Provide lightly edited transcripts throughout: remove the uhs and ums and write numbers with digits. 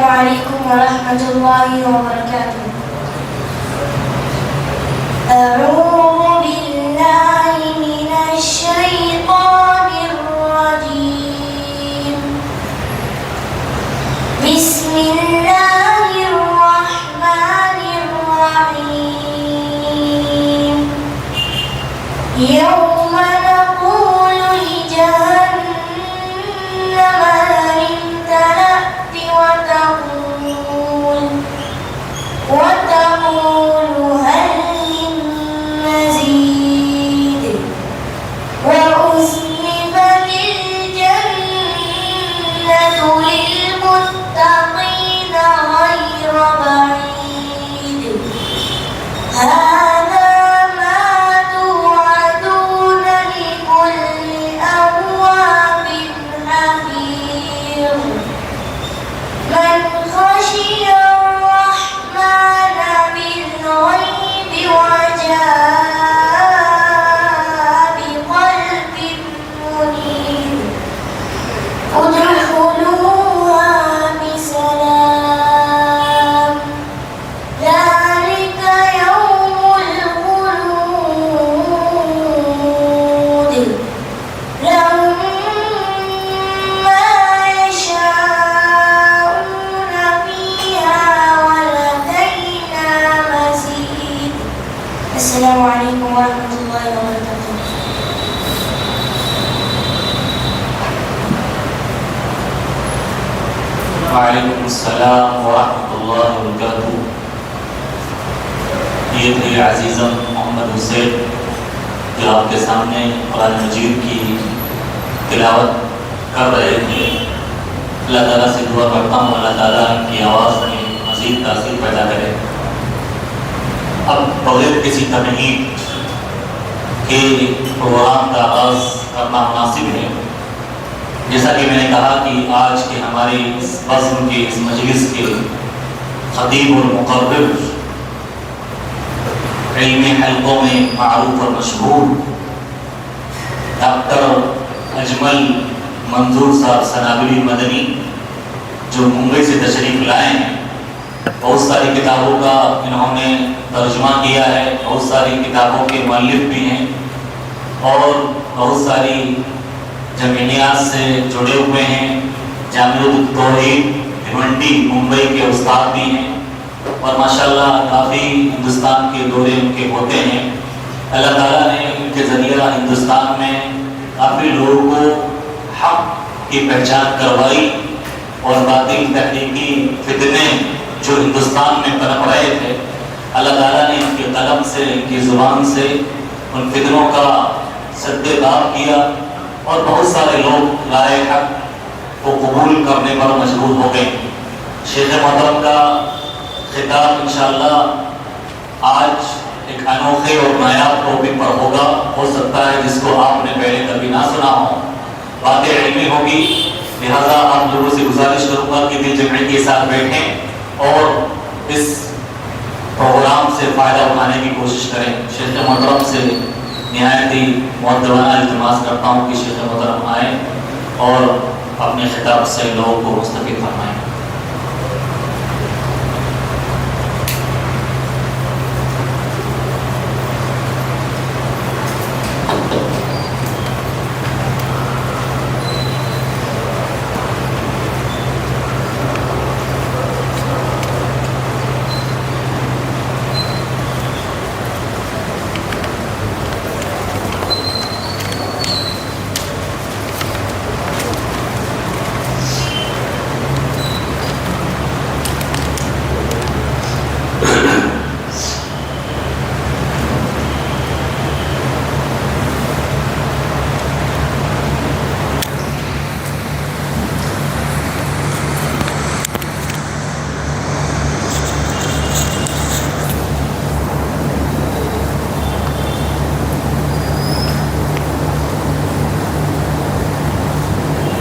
عليكم ورحمة الله وبركاته. أعوذ بالله من الشيطان الرجيم. بسم الله الرحمن الرحيم. يوم نقول لجهنم هل امتلأت وتقول هل من مزيد وأزلفت الجنة للمتقين غير بعيد. هذا ما توعدون لكل أواب حفيظ. من خشي الرحمن بالغيب وجاء بقلب منيب ادخلوها بسلام. ذلك يوم الخلود. لهم ما يشاءون فيها ولدينا مزيد. السلام عليكم ورحمة الله وبركاته. وعلیکم السلام ورحمۃ اللہ وبرکاتہ. یہ تھے عزیزم محمد حسین جو آپ کے سامنے قرآن مجید کی تلاوت کر رہے تھے. اللہ تعالیٰ سے دعا کرتا ہوں اللہ تعالیٰ کی آواز میں مزید تاثیر پیدا کرے. اب بغیر کسی تمہید کے پروگرام کا آغاز کرنا مناسب ہے. جیسا کہ میں نے کہا کہ آج کے ہمارے اس بزم کے اس مجلس کے خطیب اور مقرر علمی حلقوں میں معروف اور مشہور ڈاکٹر اجمل منظور صاحب سنابلی مدنی جو ممبئی سے تشریف لائے ہیں. بہت ساری کتابوں کا انہوں نے ترجمہ کیا ہے, بہت ساری کتابوں کے مؤلف بھی ہیں اور بہت ساری جمعیات سے جڑے ہوئے ہیں. جامعہ التوحید بھیونڈی ممبئی کے استاد بھی ہیں اور ماشاءاللہ کافی ہندوستان کے دورے ان کے ہوتے ہیں. اللہ تعالیٰ نے ان کے ذریعہ ہندوستان میں کافی لوگوں کو حق کی پہچان کروائی اور باطل تحریکی فتنے جو ہندوستان میں پنپ رہے تھے اللہ تعالیٰ نے ان کے قلم سے ان کی زبان سے ان فتنوں کا سد باب کیا اور بہت سارے لوگ رائے حق کو قبول کرنے پر مجبور ہو گئے. شیخ محترم کا خطاب انشاءاللہ آج ایک انوکھے اور نایاب ٹاپک پر ہوگا. ہو سکتا ہے جس کو آپ نے پہلے کبھی نہ سنا ہو. باتیں علمی ہوگی, لہذا آپ لوگوں سے گزارش کروں گا کہ دل جمعی کے ساتھ بیٹھیں اور اس پروگرام سے فائدہ اٹھانے کی کوشش کریں. شیخ محترم سے نہایت ہی مؤدبانہ التماس کرتا ہوں کہ شیخ محترم آئیں اور اپنے خطاب سے لوگوں کو مستفید فرمائیں.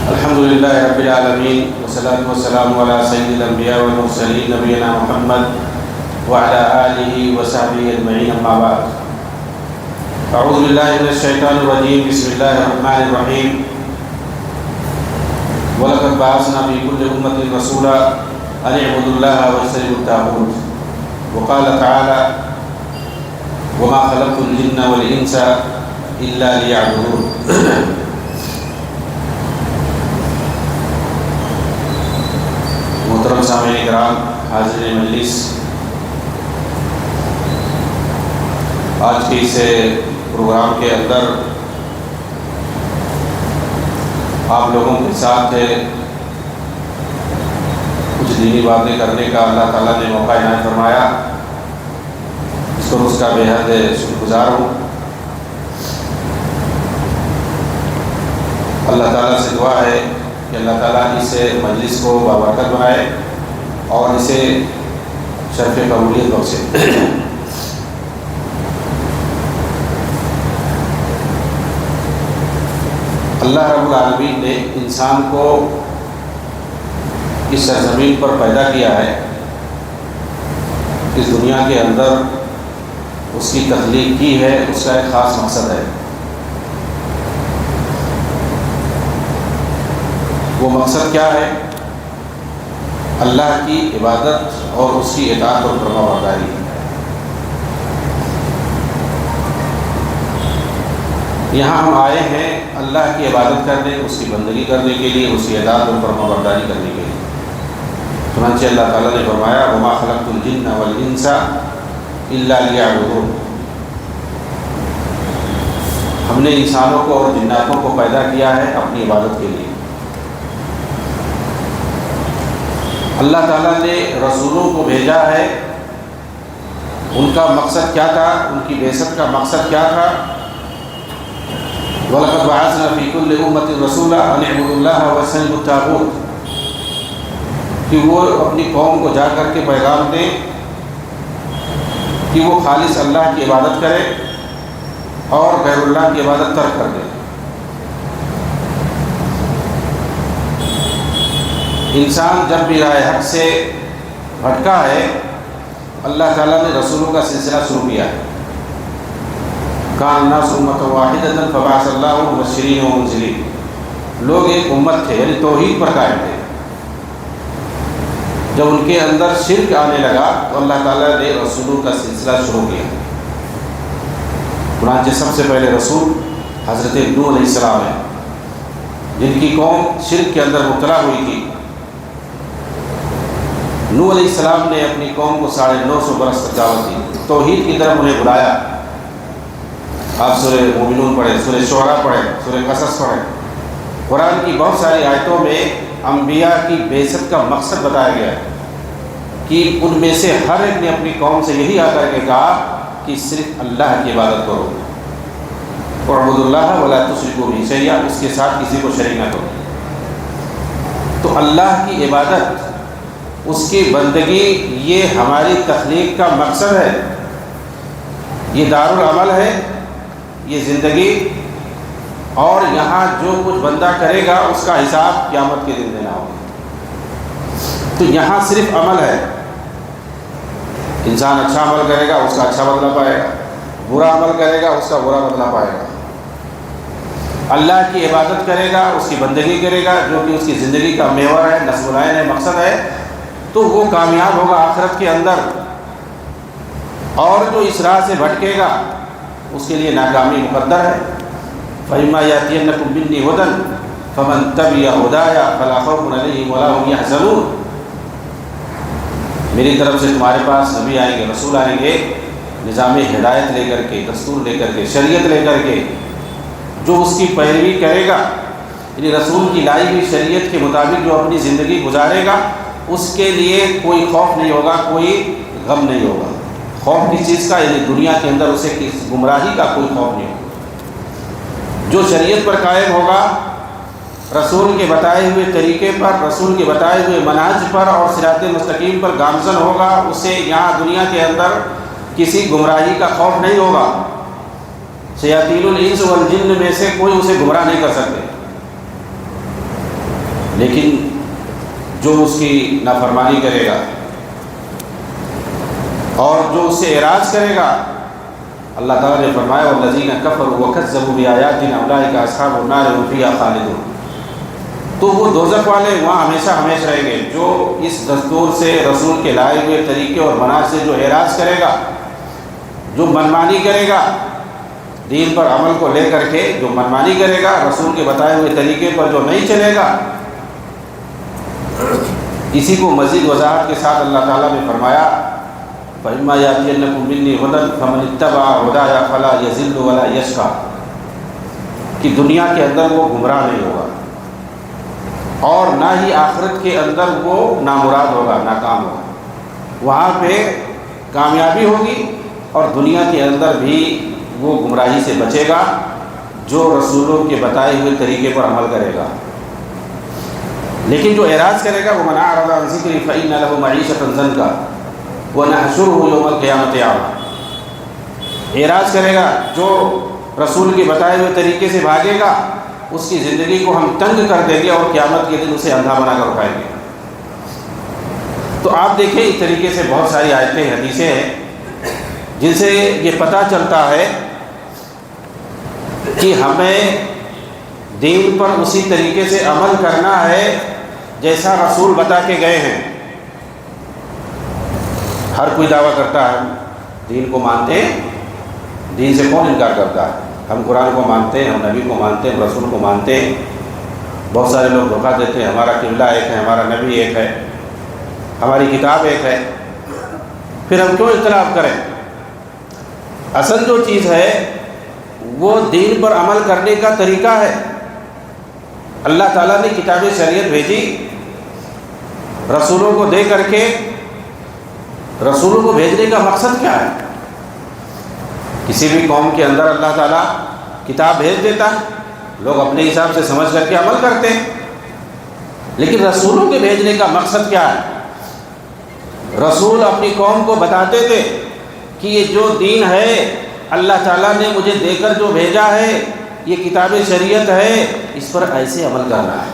الحمدللہ رب العالمین والصلاة والسلام علی سید الانبیاء والمرسلین نبینا محمد وعلى آلہ وصحبہ اجمعین اما بعد. اعوذ باللہ من الشیطان الرجیم. بسم اللہ الرحمن الرحیم. وَلَقَدْ بَعَثْنَا فِي كُلِّ أُمَّةٍ رَسُولًا أن اعبدوا الله واجتنبوا الطاغوت وقال تعالى وما خلقت الجن والإنس إلا ليعبدون. محترم سامعین کرام، حاضرین مجلس، آج کے اس پروگرام کے اندر آپ لوگوں کے ساتھ کچھ دینی باتیں کرنے کا اللہ تعالیٰ نے موقع عنایت فرمایا، اس پر اس کا بے حد شکر گزار ہوں۔ اللہ تعالیٰ سے دعا ہے کہ اللہ تعالیٰ اس مجلس کو بابرکت بنائے اور اسے شرف قبولیت بخشے۔ اللہ رب العالمین نے انسان کو اس سرزمین پر پیدا کیا ہے، اس دنیا کے اندر اس کی تخلیق کی ہے، اس کا ایک خاص مقصد ہے۔ وہ مقصد کیا ہے؟ اللہ کی عبادت اور اس کی اطاعت اور فرما برداری۔ یہاں ہم آئے ہیں اللہ کی عبادت کرنے، اس کی بندگی کرنے کے لیے، اس کی اطاعت اور فرما برداری کرنے کے لیے۔ چنانچہ اللہ تعالیٰ نے فرمایا وما خلقت الجن والانس الا لیعبدون، ہم نے انسانوں کو اور جناتوں کو پیدا کیا ہے اپنی عبادت کے لیے۔ اللہ تعالیٰ نے رسولوں کو بھیجا ہے، ان کا مقصد کیا تھا؟ ان کی بعثت کا مقصد کیا تھا؟ وَلَقَدْ بَعَثْنَا فِي كُلِّ أُمَّةٍ رَسُولًا أَنِ اعْبُدُوا اللَّهَ وَاجْتَنِبُوا الطَّاغُوتَ، کہ وہ اپنی قوم کو جا کر کے پیغام دیں کہ وہ خالص اللہ کی عبادت کرے اور غیر اللہ کی عبادت ترک کر دے۔ انسان جب بھی راہ حق سے بھٹکا ہے، اللہ تعالیٰ نے رسولوں کا سلسلہ شروع کیا ہے۔ کان الناس امۃ واحدۃ فبعث اللہ مبشرین ومنذرین، لوگ ایک امت تھے، یعنی توحید پر قائم تھے۔ جب ان کے اندر شرک آنے لگا تو اللہ تعالیٰ نے رسولوں کا سلسلہ شروع کیا۔ چنانچہ سب سے پہلے رسول حضرت نوح علیہ السلام ہیں، جن کی قوم شرک کے اندر مبتلا ہوئی تھی۔ نوح علیہ السلام نے اپنی قوم کو 950 برس تک دعوت دی، توحید کی طرف انہیں بلایا۔ آپ سورہ مومنون پڑھیں، سورہ شعراء پڑھیں، سورہ قصص پڑھیں، قرآن کی بہت ساری آیتوں میں انبیاء کی بعثت کا مقصد بتایا گیا ہے کہ ان میں سے ہر ایک نے اپنی قوم سے یہی آ کر کے کہا کہ صرف اللہ کی عبادت کرو، وَاعْبُدُوا اللَّهَ وَلَا تُشْرِكُوا بِهِ شَيْئًا، اس کے ساتھ کسی کو شریک نہ کرو۔ تو اللہ کی عبادت، اس کی بندگی، یہ ہماری تخلیق کا مقصد ہے، یہ دارالعمل ہے، یہ زندگی، اور یہاں جو کچھ بندہ کرے گا اس کا حساب قیامت کے دن دینا ہوگا۔ تو یہاں صرف عمل ہے، انسان اچھا عمل کرے گا اس کا اچھا بدلہ پائے گا، برا عمل کرے گا اس کا برا بدلہ پائے گا۔ اللہ کی عبادت کرے گا، اس کی بندگی کرے گا، جو کہ اس کی زندگی کا محور ہے، نصب العین ہے، مقصد ہے، تو وہ کامیاب ہوگا آخرت کے اندر۔ اور جو اس راہ سے بھٹکے گا اس کے لیے ناکامی مقدر ہے۔ فَإِمَّا يَأْتِيَنَّكُم مِّنِّي هُدًى فَمَن تَبِعَ هُدَايَ فَلَا خَوْفٌ عَلَيْهِمْ وَلَا هُمْ يَحْزَنُونَ، میری طرف سے تمہارے پاس نبی آئیں گے، رسول آئیں گے، نظام ہدایت لے کر کے، دستور لے کر کے، شریعت لے کر کے، جو اس کی پیروی کرے گا، یعنی رسول کی لائی ہوئی شریعت کے مطابق جو اپنی زندگی گزارے گا، اس کے لیے کوئی خوف نہیں ہوگا، کوئی غم نہیں ہوگا۔ خوف کس چیز کا؟ یعنی دنیا کے اندر اسے کس گمراہی کا کوئی خوف نہیں ہوگا۔ جو شریعت پر قائم ہوگا، رسول کے بتائے ہوئے طریقے پر، رسول کے بتائے ہوئے منہج پر اور صراط مستقیم پر گامزن ہوگا، اسے یہاں دنیا کے اندر کسی گمراہی کا خوف نہیں ہوگا۔ شیاطین الانس والجن میں سے کوئی اسے گمراہ نہیں کر سکتے، لیکن جو اس کی نافرمانی کرے گا اور جو اس سے اعراض کرے گا، اللہ تعالیٰ نے فرمایا وَالَّذِينَ كَفَرُوا وَكَذَّبُوا بِآيَاتِنَا أُولَٰئِكَ أَصْحَابُ النَّارِ هُمْ فِيهَا خَالِدُونَ، تو وہ دوزخ والے وہاں ہمیشہ ہمیشہ رہیں گے۔ جو اس دستور سے، رسول کے لائے ہوئے طریقے اور منہج سے جو اعراض کرے گا، جو منمانی کرے گا، دین پر عمل کو لے کر کے جو منمانی کرے گا، رسول کے بتائے ہوئے طریقے پر جو نہیں چلے گا، اسی کو مزید وضاحت کے ساتھ اللہ تعالیٰ نے فرمایا فَإِمَّا يَأْتِيَنَّكُم مِّنِّي هُدًى فَمَنِ اتَّبَعَ هُدَايَ فَلَا يَضِلُّ وَلَا يَشْقَىٰ، کہ دنیا کے اندر وہ گمراہ نہیں ہوگا اور نہ ہی آخرت کے اندر وہ نامراد ہوگا، ناکام ہوگا۔ وہاں پہ کامیابی ہوگی اور دنیا کے اندر بھی وہ گمراہی سے بچے گا جو رسولوں کے بتائے ہوئے طریقے پر عمل کرے گا۔ لیکن جو اعراض کرے گا، وَمَنْ أَعْرَضَ عَنْ ذِكْرِي فَإِنَّ لَهُ مَعِيشَةً ضَنْكًا وَنَحْشُرُهُ يَوْمَ الْقِيَامَةِ أَعْمَىٰ، اعراض کرے گا، جو رسول کے بتائے ہوئے طریقے سے بھاگے گا، اس کی زندگی کو ہم تنگ کر دیں گے اور قیامت کے دن اسے اندھا بنا کر اٹھائیں گے۔ تو آپ دیکھیں اس طریقے سے بہت ساری آیتیں حدیثیں ہیں جن سے یہ پتہ چلتا ہے کہ ہمیں دین پر اسی طریقے سے عمل کرنا ہے جیسا رسول بتا کے گئے ہیں۔ ہر کوئی دعویٰ کرتا ہے ہم دین کو مانتے ہیں، دین سے کون انکار کرتا ہے؟ ہم قرآن کو مانتے ہیں، ہم نبی کو مانتے ہیں، ہم رسول کو مانتے ہیں۔ بہت سارے لوگ دھوکہ دیتے ہیں، ہمارا قبلہ ایک ہے، ہمارا نبی ایک ہے، ہماری کتاب ایک ہے، پھر ہم کیوں اختلاف کریں؟ اصل جو چیز ہے وہ دین پر عمل کرنے کا طریقہ ہے۔ اللہ تعالیٰ نے کتاب شریعت بھیجی، رسولوں کو دے کر کے رسولوں کو بھیجنے کا مقصد کیا ہے؟ کسی بھی قوم کے اندر اللہ تعالیٰ کتاب بھیج دیتا ہے، لوگ اپنے حساب سے سمجھ کر کے عمل کرتے ہیں، لیکن رسولوں کے بھیجنے کا مقصد کیا ہے؟ رسول اپنی قوم کو بتاتے تھے کہ یہ جو دین ہے اللہ تعالیٰ نے مجھے دے کر جو بھیجا ہے، یہ کتاب شریعت ہے، اس پر ایسے عمل کرنا ہے،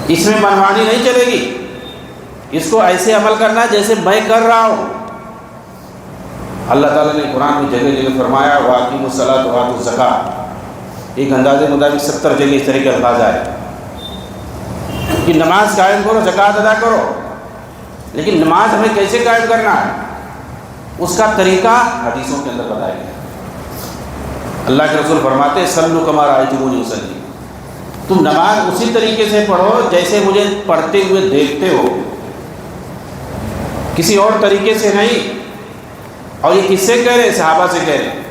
اس میں منمانی نہیں چلے گی، اس کو ایسے عمل کرنا ہے جیسے میں کر رہا ہوں۔ اللہ تعالیٰ نے قرآن میں جگہ جگہ فرمایا وَأَقِیمُوا الصَّلَاةَ وَآتُوا الزَّکَاۃَ، ایک اندازے مطابق 70 جگہ اس طرح کے الفاظ آئے کہ نماز قائم کرو، زکوٰۃ ادا کرو، لیکن نماز ہمیں کیسے قائم کرنا ہے اس کا طریقہ حدیثوں کے اندر بتایا گیا۔ اللہ کے رسول فرماتے ہیں صلوا کما رأیتمونی اصلی، تم نماز اسی طریقے سے پڑھو جیسے مجھے پڑھتے ہوئے دیکھتے ہو، کسی اور طریقے سے نہیں۔ اور یہ کس سے کہہ رہے ہیں؟ صحابہ سے کہہ رہے ہیں۔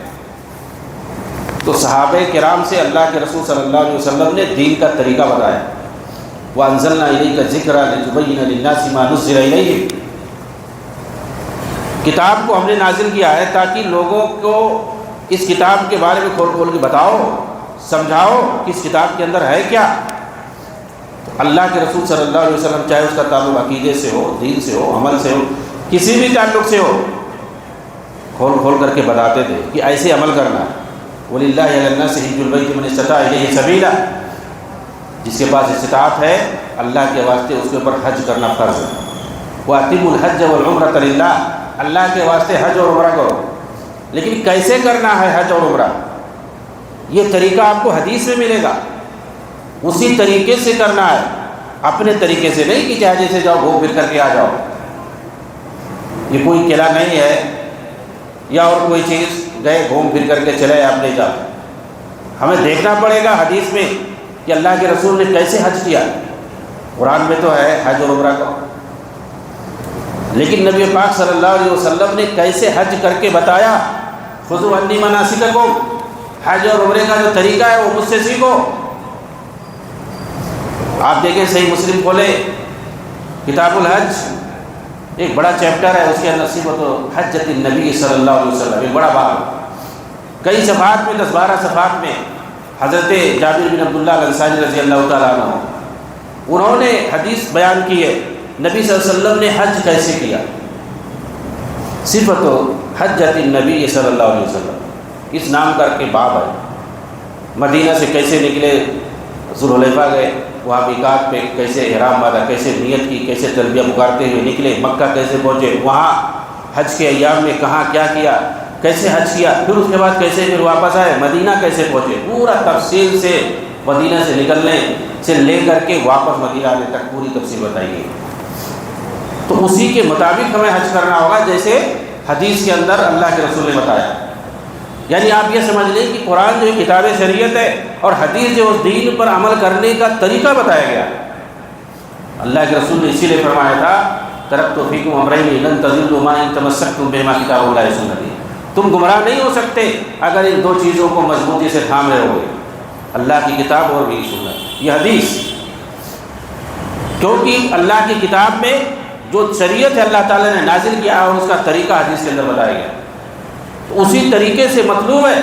تو صحابہ کرام سے اللہ کے رسول صلی اللہ علیہ وسلم نے دین کا طریقہ بتایا۔ وَأَنزَلْنَا إِلَيْكَ الذِّكْرَ لِتُبَيِّنَ لِلنَّاسِ مَا نُزِّلَ إِلَيْهِمْ، کتاب کو ہم نے نازل کیا ہے تاکہ لوگوں کو اس کتاب کے بارے میں کھول کھول کے بتاؤ، سمجھاؤ کہ اس کتاب کے اندر ہے کیا۔ اللہ کے رسول صلی اللہ علیہ وسلم چاہے اس کا تعلق عقیدے سے ہو، دین سے ہو، عمل سے ہو، کسی بھی تعلق سے ہو، کھول کھول کر کے بتاتے تھے کہ ایسے عمل کرنا ہے۔ وَلِلَّهِ عَلَى النَّاسِ حِجُّ الْبَيْتِ مَنِ اسْتَطَاعَ إِلَيْهِ سَبِيلًا، جس کے پاس استطاعت ہے اللہ کے واسطے اس کے اوپر حج کرنا فرض ہے۔ وَأَتِمُّوا الْحَجَّ وَالْعُمْرَةَ لِلَّهِ، اللہ کے واسطے حج اور عمرہ کرو، لیکن کیسے کرنا ہے حج اور عمرہ؟ یہ طریقہ آپ کو حدیث میں ملے گا، اسی طریقے سے کرنا ہے، اپنے طریقے سے نہیں کہ چاہے جیسے جاؤ گھوم پھر کر کے آ جاؤ۔ یہ کوئی قلعہ نہیں ہے یا اور کوئی چیز گئے گھوم پھر کر کے چلے آپ نہیں جاتے۔ ہمیں دیکھنا پڑے گا حدیث میں کہ اللہ کے رسول نے کیسے حج کیا۔ قرآن میں تو ہے حج اور عمرہ کا، لیکن نبی پاک صلی اللہ علیہ وسلم نے کیسے حج کر کے بتایا۔ خذوا عنی مناسککم، حج اور عمرے کا جو طریقہ ہے وہ مجھ سے سیکھو۔ آپ دیکھیں صحیح مسلم کھولے، کتاب الحج ایک بڑا چیپٹر ہے، اس کے اندر صفت حجۃ النبی صلی اللہ علیہ وسلم، ایک بڑا باب، کئی صفحات میں 10-12 صفحات میں حضرت جابر بن عبداللہ الانصاری رضی اللہ تعالیٰ عنہ انہوں نے حدیث بیان کی ہے نبی صلی اللہ علیہ وسلم نے حج کیسے کیا۔ صفت حجۃ النبی صلی اللہ علیہ وسلم اس نام کر کے باب ہے۔ مدینہ سے کیسے نکلے، ذوالحلیفہ گئے، وہاں میقات پہ کیسے احرام باندھا، کیسے نیت کی، کیسے تلبیہ پکارتے ہوئے نکلے، مکہ کیسے پہنچے، وہاں حج کے ایام میں کہاں کیا کیا، کیسے حج کیا، پھر اس کے بعد کیسے پھر واپس آئے، مدینہ کیسے پہنچے، پورا تفصیل سے مدینہ سے نکلنے سے لے کر کے واپس مدینہ آنے تک پوری تفصیل بتائی گئی۔ تو اسی کے مطابق ہمیں حج کرنا ہوگا جیسے حدیث کے اندر اللہ کے رسول نے بتایا۔ یعنی آپ یہ سمجھ لیں کہ قرآن جو کتاب شریعت ہے اور حدیث جو اس دین پر عمل کرنے کا طریقہ بتایا گیا۔ اللہ کے رسول نے اسی لیے فرمایا تھا ترکت فیکم امرین لن تضلوا ما ان تمسکتم بہما کتاب اللہ و سنتی، تم گمراہ نہیں ہو سکتے اگر ان دو چیزوں کو مضبوطی سے تھامے رہو گے، اللہ کی کتاب اور میری سنت، یہ حدیث۔ کیونکہ اللہ کی کتاب میں جو شریعت ہے اللہ تعالیٰ نے نازل کیا اور اس کا طریقہ حدیث کے اندر بتایا گیا، تو اسی طریقے سے مطلوب ہے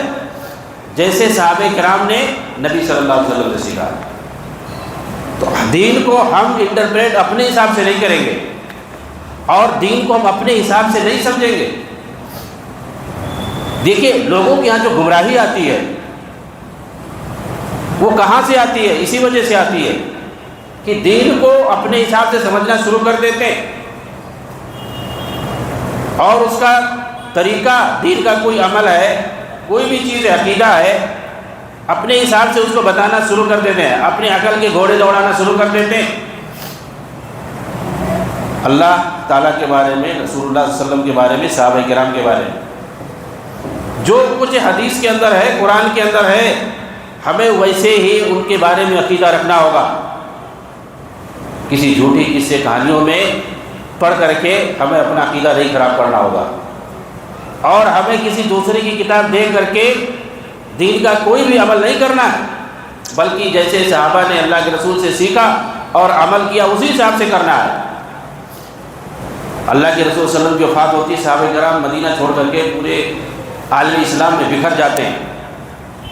جیسے صحابہ کرام نے نبی صلی اللہ علیہ وسلم سے سیکھا۔ تو دین کو ہم انٹرپریٹ اپنے حساب سے نہیں کریں گے اور دین کو ہم اپنے حساب سے نہیں سمجھیں گے۔ دیکھیے لوگوں کے یہاں جو گمراہی آتی ہے وہ کہاں سے آتی ہے؟ اسی وجہ سے آتی ہے کہ دین کو اپنے حساب سے سمجھنا شروع کر دیتے ہیں اور اس کا طریقہ، دین کا کوئی عمل ہے، کوئی بھی چیز ہے، عقیدہ ہے، اپنے حساب سے اس کو بتانا شروع کر دیتے ہیں، اپنے عقل کے گھوڑے دوڑانا شروع کر دیتے ہیں۔ اللہ تعالیٰ کے بارے میں، رسول اللہ صلی اللہ علیہ وسلم کے بارے میں، صحابہ کرام کے بارے میں جو کچھ حدیث کے اندر ہے، قرآن کے اندر ہے، ہمیں ویسے ہی ان کے بارے میں عقیدہ رکھنا ہوگا۔ کسی جھوٹی قصے کہانیوں میں پڑھ کر کے ہمیں اپنا عقیدہ نہیں خراب کرنا ہوگا، اور ہمیں کسی دوسرے کی کتاب دیکھ کر کے دین کا کوئی بھی عمل نہیں کرنا ہے، بلکہ جیسے صحابہ نے اللہ کے رسول سے سیکھا اور عمل کیا اسی حساب سے کرنا ہے۔ اللہ کے رسول صلی اللہ علیہ وسلم کی وفات ہوتی ہے، صحابہ کرام مدینہ چھوڑ کر کے پورے عالم اسلام میں بکھر جاتے ہیں۔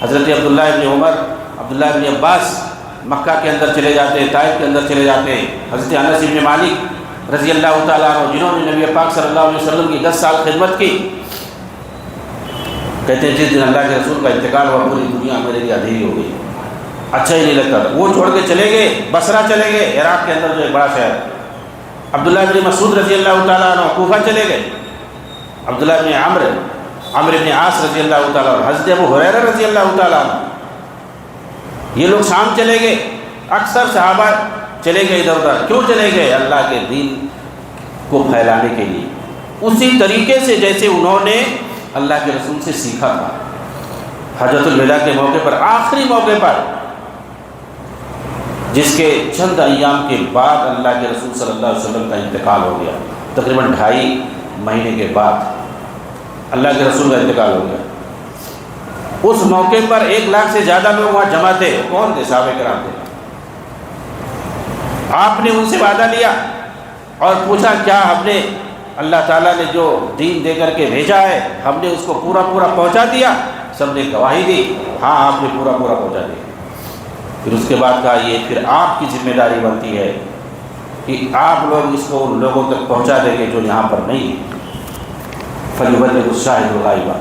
حضرت عبداللہ ابن عمر، عبداللہ ابن عباس مکہ کے اندر چلے جاتے ہیں، طائف کے اندر چلے جاتے ہیں۔ حضرت انس ابن مالک رضی اللہ تعالیٰ عنہ جنہوں نے نبی پاک صلی اللہ علیہ وسلم کی 10 سال خدمت کی، کہتے ہیں جس دن اللہ کے رسول کا انتقال ہوا پوری دنیا میرے لیے اندھیری ہو گئی، اچھا ہی نہیں لگتا تھا۔ وہ چھوڑ کے چلے گئے، بصرہ چلے گئے، عراق کے اندر جو ایک بڑا شہر۔ عبداللہ ابن مسعود رضی اللہ تعالیٰ عنہ کوفہ چلے گئے، عبداللہ ابن عمرو ابن عاص رضی اللہ تعالیٰ عنہ، حضرت ابو ہریرہ رضی اللہ تعالیٰ عنہ، یہ لوگ شام چلے گئے۔ اکثر صحابہ چلے گئے ادھر ادھر، کیوں چلے گئے؟ اللہ کے دین کو پھیلانے کے لیے، اسی طریقے سے جیسے انہوں نے اللہ کے رسول سے سیکھا تھا۔ حجۃ الوداع کے موقع پر، آخری موقع پر، جس کے چند ایام کے بعد اللہ کے رسول صلی اللہ علیہ وسلم کا انتقال ہو گیا، تقریباً 2.5 مہینے کے بعد اللہ کے رسول کا انتقال ہو گیا۔ اس موقع پر 1 لاکھ سے زیادہ لوگ وہاں جمع تھے۔ کون تھے؟ صحابہ کرام تھے۔ آپ نے ان سے وعدہ لیا اور پوچھا کیا ہم نے اللہ تعالیٰ نے جو دین دے کر کے بھیجا ہے ہم نے اس کو پورا پہنچا دیا؟ سب نے گواہی دی، ہاں آپ نے پورا پہنچا دیا۔ پھر اس کے بعد کہا یہ پھر آپ کی ذمہ داری بنتی ہے کہ آپ لوگ اس کو ان لوگوں تک پہنچا دیں گے جو یہاں پر نہیں ہیں۔ فَلْيُبَلِّغِ الشَّاهِدُ الْغَائِبَ۔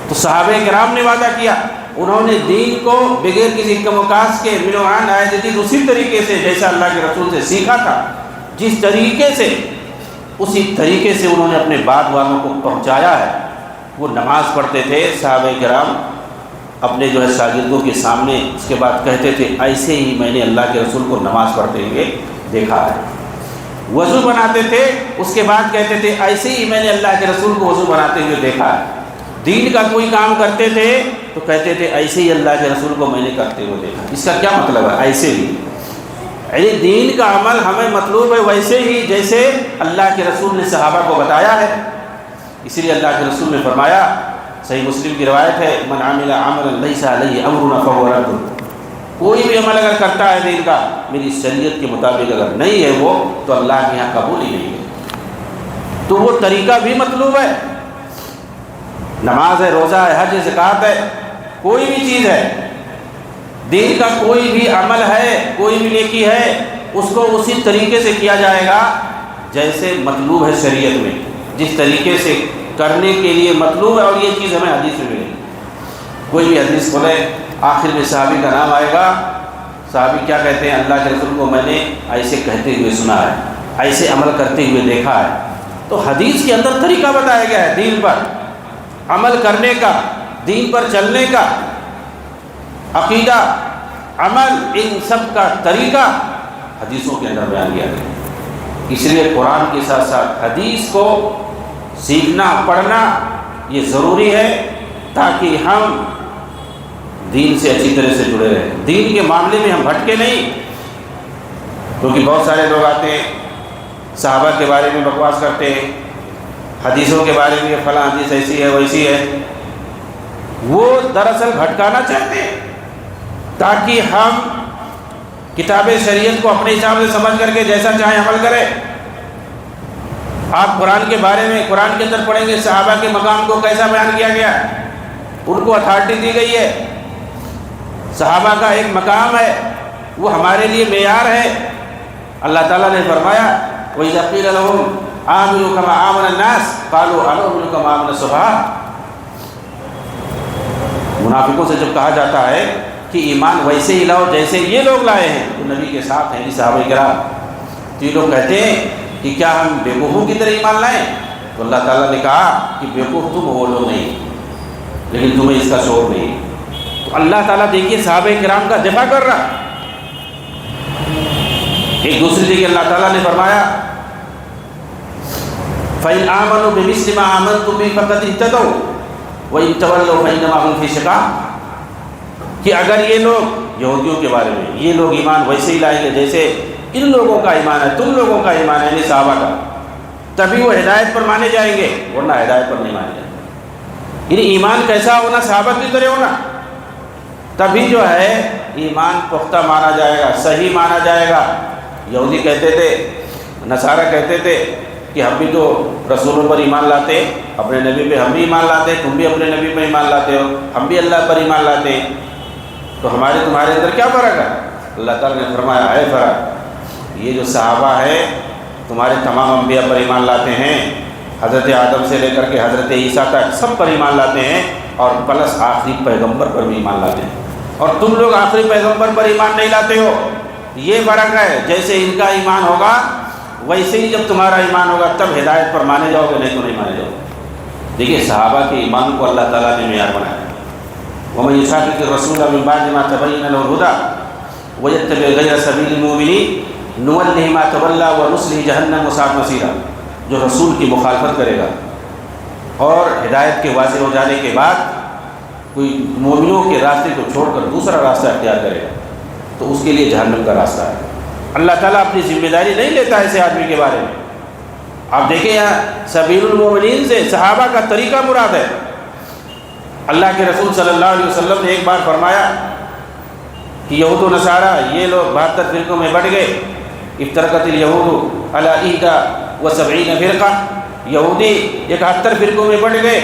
تو صحابہ کرام نے وعدہ کیا، انہوں نے دین کو بغیر کسی کم و کاس کے منوعان آئے جدید اسی طریقے سے جیسا اللہ کے رسول سے سیکھا تھا، جس طریقے سے اسی طریقے سے انہوں نے اپنے بعد والوں کو پہنچایا ہے۔ وہ نماز پڑھتے تھے صحابہ کرام اپنے جو ہے شاگردوں کے سامنے، اس کے بعد کہتے تھے ایسے ہی میں نے اللہ کے رسول کو نماز پڑھتے ہوئے دیکھا ہے۔ وضو بناتے تھے، اس کے بعد کہتے تھے ایسے ہی میں نے اللہ کے رسول کو وضو بناتے ہوئے دیکھا ہے۔ دین کا کوئی کام کرتے تھے تو کہتے تھے ایسے ہی اللہ کے رسول کو میں نے کرتے ہوئے دیکھا۔ اس کا کیا مطلب ہے؟ ایسے ہی، یعنی دین کا عمل ہمیں مطلوب ہے ویسے ہی جیسے اللہ کے رسول نے صحابہ کو بتایا ہے۔ اسی لیے اللہ کے رسول نے فرمایا، صحیح مسلم کی روایت ہے، من عمل عملا لیس علیہ امرنا فہو رد۔ کوئی بھی عمل اگر کرتا ہے دین کا میری شریعت کے مطابق اگر نہیں ہے وہ تو اللہ کے یہاں قبول ہی نہیں ہے۔ تو وہ طریقہ بھی مطلوب ہے، نماز ہے، روزہ ہے، حج ہے، زکوٰۃ ہے، کوئی بھی چیز ہے، دین کا کوئی بھی عمل ہے، کوئی بھی نیکی ہے، اس کو اسی طریقے سے کیا جائے گا جیسے مطلوب ہے شریعت میں، جس طریقے سے کرنے کے لیے مطلوب ہے۔ اور یہ چیز ہمیں حدیث میں ملے گی۔ کوئی بھی حدیث کھولے، آخر میں صحابی کا نام آئے گا، صحابی کیا کہتے ہیں؟ اللہ کے رسول کو میں نے ایسے کہتے ہوئے سنا ہے، ایسے عمل کرتے ہوئے دیکھا ہے۔ تو حدیث کے اندر طریقہ بتایا گیا ہے دین پر عمل کرنے کا، دین پر چلنے کا، عقیدہ عمل، ان سب کا طریقہ حدیثوں کے اندر بیان کیا گیا۔ اس لیے قرآن کے ساتھ ساتھ حدیث کو سیکھنا پڑھنا یہ ضروری ہے تاکہ ہم دین سے اچھی طرح سے جڑے رہیں، دین کے معاملے میں ہم بھٹکے نہیں۔ کیونکہ بہت سارے لوگ آتے ہیں صحابہ کے بارے میں بکواس کرتے ہیں، حدیثوں کے بارے میں فلاں حدیث ایسی ہے ویسی ہے، وہ دراصل بھٹکانا چاہتے ہیں تاکہ ہم کتاب شریعت کو اپنے حساب سے سمجھ کر کے جیسا چاہیں عمل کریں۔ آپ قرآن کے بارے میں قرآن کے اندر پڑھیں گے صحابہ کے مقام کو کیسا بیان کیا گیا، ان کو اتھارٹی دی گئی ہے، صحابہ کا ایک مقام ہے، وہ ہمارے لیے معیار ہے۔ اللہ تعالیٰ نے فرمایا وَإِذَا قِيلَ لَهُمْ آمِنُوا كَمَا آمَنَ النَّاسُ قَالُوا أَنُؤْمِنُ كَمَا آمَنَ السُّفَهَاءُ۔ منافقوں سے جب کہا جاتا ہے کہ ایمان ویسے ہی لاؤ جیسے یہ لوگ لائے ہیں، تو نبی کے ساتھ ہیں صحابہ کرام، تو یہ لوگ کہتے ہیں کہ کیا ہم بیوقوفوں کی طرح ایمان لائیں؟ تو اللہ تعالیٰ نے کہا کہ بیوقوف تم وہ لوگ نہیں، لیکن تمہیں اس کا شعور نہیں۔ تو اللہ تعالیٰ دیکھیے صحابہ کرام کا دفاع کر رہا۔ ایک دوسری جگہ اللہ تعالیٰ نے فرمایا فَإِنْ آمَنُوا بِمِثْلِ مَا آمَنْتُم بِهِ فَقَدِ اهْتَدَوْا وَإِنْ تَوَلَّوْا فَإِنَّمَا هُمْ فِي شِقَاقٍ، کہ اگر یہ لوگ یہودیوں کے بارے میں یہ لوگ ایمان ویسے ہی لائیں گے جیسے ان لوگوں کا ایمان ہے، تم لوگوں کا ایمان ہے یعنی صحابہ کا، تبھی وہ ہدایت پر مانے جائیں گے، ورنہ ہدایت پر نہیں مانے جائیں گے۔ یعنی ایمان کیسا ہونا؟ صحابہ کی طرح ہونا، تبھی جو ہے ایمان پختہ مانا جائے گا، صحیح مانا جائے گا۔ یہودی کہتے تھے، نصارہ کہتے تھے کہ ہم بھی تو رسولوں پر ایمان لاتے ہیں، اپنے نبی پہ ہم بھی ایمان لاتے ہیں، تم بھی اپنے نبی پہ ایمان لاتے ہو، ہم بھی اللہ پر ایمان لاتے ہیں، تو ہمارے تمہارے اندر کیا فرق ہے؟ اللہ تعالیٰ نے فرمایا ہے فرق، یہ جو صحابہ ہے تمہارے تمام انبیاء پر ایمان لاتے ہیں، حضرت آدم سے لے کر کے حضرت عیسیٰ تک سب پر ایمان لاتے ہیں، اور پلس آخری پیغمبر پر بھی ایمان لاتے ہیں، اور تم لوگ آخری پیغمبر پر ایمان نہیں لاتے ہو۔ یہ فرق ہے، جیسے ان کا ایمان ہوگا ویسے ہی جب تمہارا ایمان ہوگا تب ہدایت پر مانے جاؤ گے، نہیں تو نہیں مانے جاؤ گے۔ دیکھیے صحابہ کے ایمان کو اللہ تعالیٰ نے معیار بنایا۔ وَمَن يُشَاقِقِ الرَّسُولَ مِن بَعْدِ مَا تَبَيَّنَ لَهُ الْهُدَىٰ وَيَتَّبِعْ غَيْرَ سَبِيلِ الْمُؤْمِنِينَ نُوَلِّهِ مَا تَوَلَّىٰ وَنُصْلِهِ جَهَنَّمَ وَسَاءَتْ مَصِيرًا، جو رسول کی مخالفت کرے گا اور ہدایت کے واضح ہو جانے کے بعد کوئی مومنوں کے راستے کو چھوڑ کر دوسرا راستہ اختیار کرے گا تو اس کے لیے جہنم کا راستہ ہے۔ اللہ تعالیٰ اپنی ذمہ داری نہیں لیتا ایسے آدمی کے بارے میں۔ آپ دیکھیں یہاں سبیل المومنین سے صحابہ کا طریقہ مراد ہے۔ اللہ کے رسول صلی اللہ علیہ وسلم نے ایک بار فرمایا کہ یہود و نصارہ یہ لوگ 72 فرقوں میں بٹ گئے، افترقت الیہود علی 71 فرقہ، یہودی 71 فرقوں میں بٹ گئے،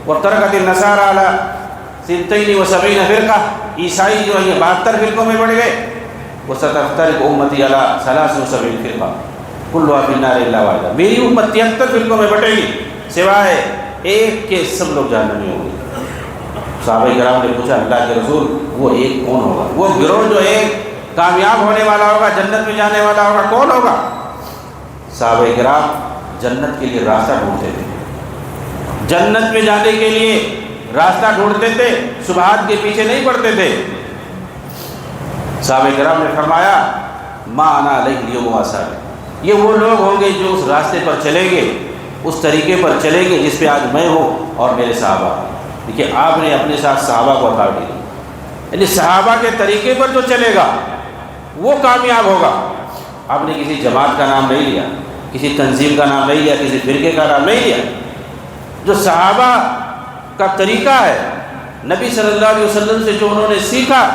وافترقت النصارى علی 72 فرقہ، عیسائی جو ہے 72 فرقوں میں بٹ گئے، وستفترق امتی علی 73 فرقہ کلها فی النار الا واحدہ، میری امت 73 فرقوں میں بٹے گی سوائے ایک کے سب لوگ جہنم میں ہوں گے۔ صحابہ کرام نے پوچھا اللہ کے رسول وہ ایک کون ہوگا؟ وہ گروہ جو ایک کامیاب ہونے والا ہوگا، جنت میں جانے والا ہوگا، کون ہوگا؟ صحابہ کرام جنت کے لیے راستہ ڈھونڈتے تھے، جنت میں جانے کے لیے راستہ ڈھونڈتے تھے، شبہات کے پیچھے نہیں پڑتے تھے۔ صحابہ کرام نے فرمایا ما انا علیہ اليوم واصحابی، یہ وہ لوگ ہوں گے جو اس راستے پر چلیں گے، اس طریقے پر چلیں گے جس پہ آج میں ہوں اور میرے صحابہ۔ دیکھیے آپ نے اپنے ساتھ صحابہ کو اتھارٹی دی، یعنی صحابہ کے طریقے پر جو چلے گا وہ کامیاب ہوگا۔ آپ نے کسی جماعت کا نام نہیں لیا، کسی تنظیم کا نام نہیں لیا، کسی فرقے کا نام نہیں لیا، جو صحابہ کا طریقہ ہے، نبی صلی اللہ علیہ وسلم سے جو انہوں نے سیکھا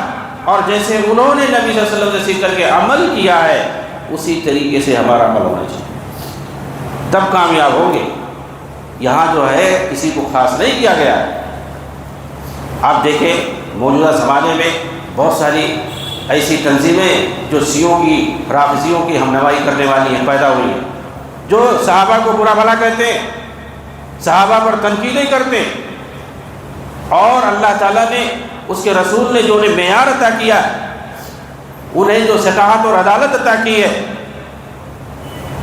اور جیسے انہوں نے نبی صلی اللہ علیہ وسلم سے سیکھ کر کے عمل کیا ہے اسی طریقے سے ہمارا عمل ہونا چاہیے، تب کامیاب ہوں گے۔ یہاں جو ہے کسی کو خاص نہیں کیا گیا ہے۔ آپ دیکھیں موجودہ زمانے میں بہت ساری ایسی تنظیمیں جو شیعوں کی رافضیوں کی ہمنوائی کرنے والی ہیں پیدا ہوئی ہیں، جو صحابہ کو برا بھلا کہتے ہیں، صحابہ پر تنقیدیں کرتے ہیں، اور اللہ تعالیٰ نے اس کے رسول نے جو انہیں معیار عطا کیا ہے، انہیں جو شفاعت اور عدالت عطا کی ہے،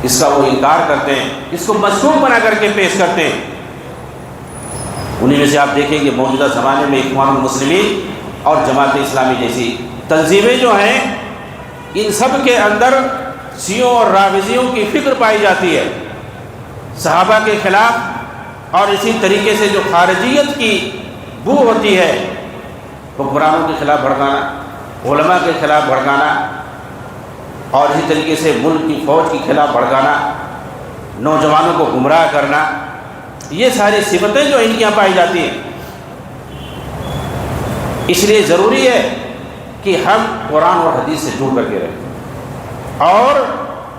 اس کا وہ انکار کرتے ہیں، اس کو مشروع بنا کر کے پیش کرتے ہیں۔ انہیں میں سے آپ دیکھیں کہ موجودہ زمانے میں اخوان المسلمین اور جماعت اسلامی جیسی تنظیمیں جو ہیں ان سب کے اندر شیعوں اور رافضیوں کی فکر پائی جاتی ہے، صحابہ کے خلاف، اور اسی طریقے سے جو خارجیت کی بو ہوتی ہے، حکمرانوں کے خلاف بھڑکانا، علماء کے خلاف بھڑکانا، اور اسی طریقے سے ملک کی فوج کے خلاف بھڑکانا، نوجوانوں کو گمراہ کرنا، یہ ساری صفتیں جو ان کے یہاں پائی جاتی ہیں۔ اس لیے ضروری ہے کہ ہم قرآن اور حدیث سے جڑ کر کے رہیں، اور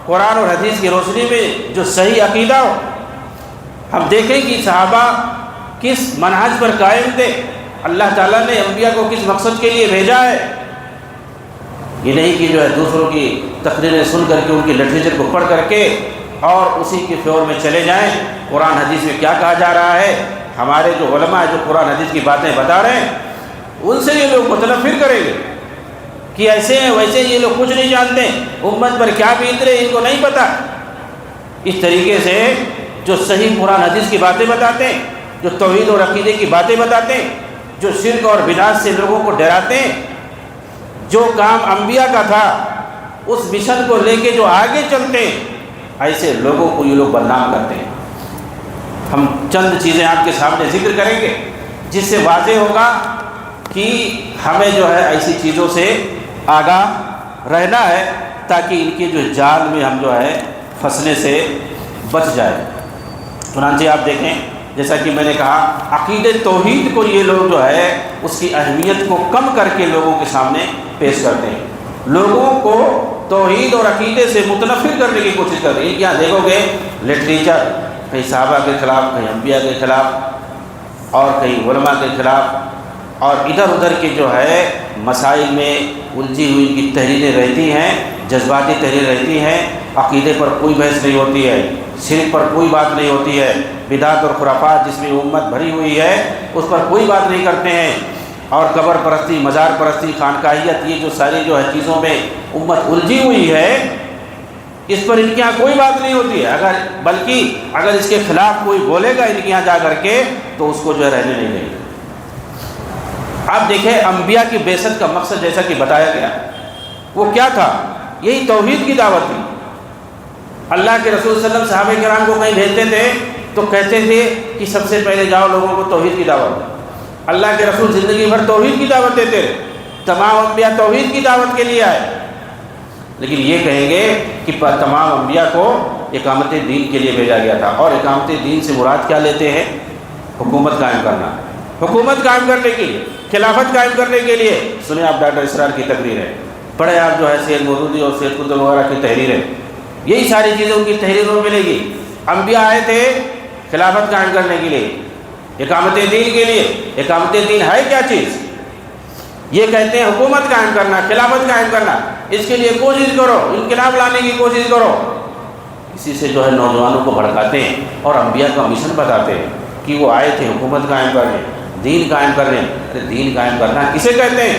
قرآن اور حدیث کی روشنی میں جو صحیح عقیدہ ہو، ہم دیکھیں کہ صحابہ کس منہج پر قائم تھے، اللہ تعالیٰ نے انبیاء کو کس مقصد کے لیے بھیجا ہے۔ یہ نہیں کہ جو ہے دوسروں کی تقریریں سن کر کے ان کی لٹریچر کو پڑھ کر کے اور اسی کے فیور میں چلے جائیں۔ قرآن حدیث میں کیا کہا جا رہا ہے، ہمارے جو علماء ہیں جو قرآن حدیث کی باتیں بتا رہے ہیں، ان سے یہ لوگ متنفر کریں گے کہ ایسے ہیں ویسے، یہ لوگ کچھ نہیں جانتے، امت پر کیا بیت رہے ان کو نہیں پتہ۔ اس طریقے سے جو صحیح قرآن حدیث کی باتیں بتاتے ہیں، جو توحید اور عقیدے کی باتیں بتاتے ہیں، جو شرک اور بدعت سے لوگوں کو ڈراتے ہیں، جو کام انبیاء کا تھا اس مشن کو لے کے جو آگے چلتے ہیں، ایسے لوگوں کو یہ لوگ بدنام کرتے ہیں۔ ہم چند چیزیں آپ کے سامنے ذکر کریں گے جس سے واضح ہوگا کہ ہمیں جو ہے ایسی چیزوں سے آگاہ رہنا ہے تاکہ ان کے جو جال میں ہم جو ہے پھنسنے سے بچ جائے۔ چنانچہ آپ دیکھیں، جیسا کہ میں نے کہا، عقیدے توحید کو یہ لوگ جو ہے اس کی اہمیت کو کم کر کے لوگوں کے سامنے پیش کرتے ہیں، لوگوں کو توحید اور عقیدے سے متنفر کرنے کی کوشش کرتے ہیں۔ کیا دیکھو گے لٹریچر کہیں صحابہ کے خلاف، کہیں انبیاء کے خلاف، اور کہیں علماء کے خلاف، اور ادھر ادھر کے جو ہے مسائل میں الجھی ہوئی کی تحریریں رہتی ہیں، جذباتی تحریریں رہتی ہیں، عقیدے پر کوئی بحث نہیں ہوتی ہے، شرک پر کوئی بات نہیں ہوتی ہے، بدعت اور خرافات جس میں امت بھری ہوئی ہے اس پر کوئی بات نہیں کرتے ہیں، اور قبر پرستی، مزار پرستی، خانقاہیت، یہ جو ساری جو ہے چیزوں میں امت الجھی ہوئی ہے، اس پر ان کے یہاں کوئی بات نہیں ہوتی ہے، بلکہ اگر اس کے خلاف کوئی بولے گا ان کے یہاں جا کر کے تو اس کو جو ہے رہنے نہیں دیں گے۔ آپ دیکھیں انبیاء کی بعثت کا مقصد جیسا کہ بتایا گیا وہ کیا تھا، یہی توحید کی دعوت تھی۔ اللہ کے رسول صلی اللہ علیہ وسلم صحابہ کرام کو کہیں بھیجتے تھے تو کہتے تھے کہ سب سے پہلے جاؤ لوگوں کو توحید کی دعوت دو۔ اللہ کے رسول زندگی بھر توحید کی دعوت دیتے رہے، تمام انبیاء توحید کی دعوت کے لیے آئے، لیکن یہ کہیں گے کہ تمام انبیاء کو اقامت دین کے لیے بھیجا گیا تھا، اور اقامت دین سے مراد کیا لیتے ہیں؟ حکومت قائم کرنا، حکومت قائم کرنے کے لیے، خلافت قائم کرنے کے لیے۔ سنیں آپ ڈاکٹر اسرار کی تقریر ہے، پڑھیں آپ جو ہے سید مودودی اور سید قطب وغیرہ کی تحریریں، یہی ساری چیزیں ان کی تحریروں میں ملے گی۔ انبیاء آئے تھے خلافت قائم کرنے کے لیے، اقامت دین کے لیے۔ اقامت دین ہے کیا چیز؟ یہ کہتے ہیں حکومت قائم کرنا، خلافت قائم کرنا، اس کے لیے کوشش کرو، انقلاب لانے کی کوشش کرو۔ اسی سے جو ہے نوجوانوں کو بھڑکاتے ہیں اور انبیاء کا مشن بتاتے ہیں کہ وہ آئے تھے حکومت قائم کرنے، دین قائم کرنے۔ ارے دین قائم کرنا کسے کہتے ہیں؟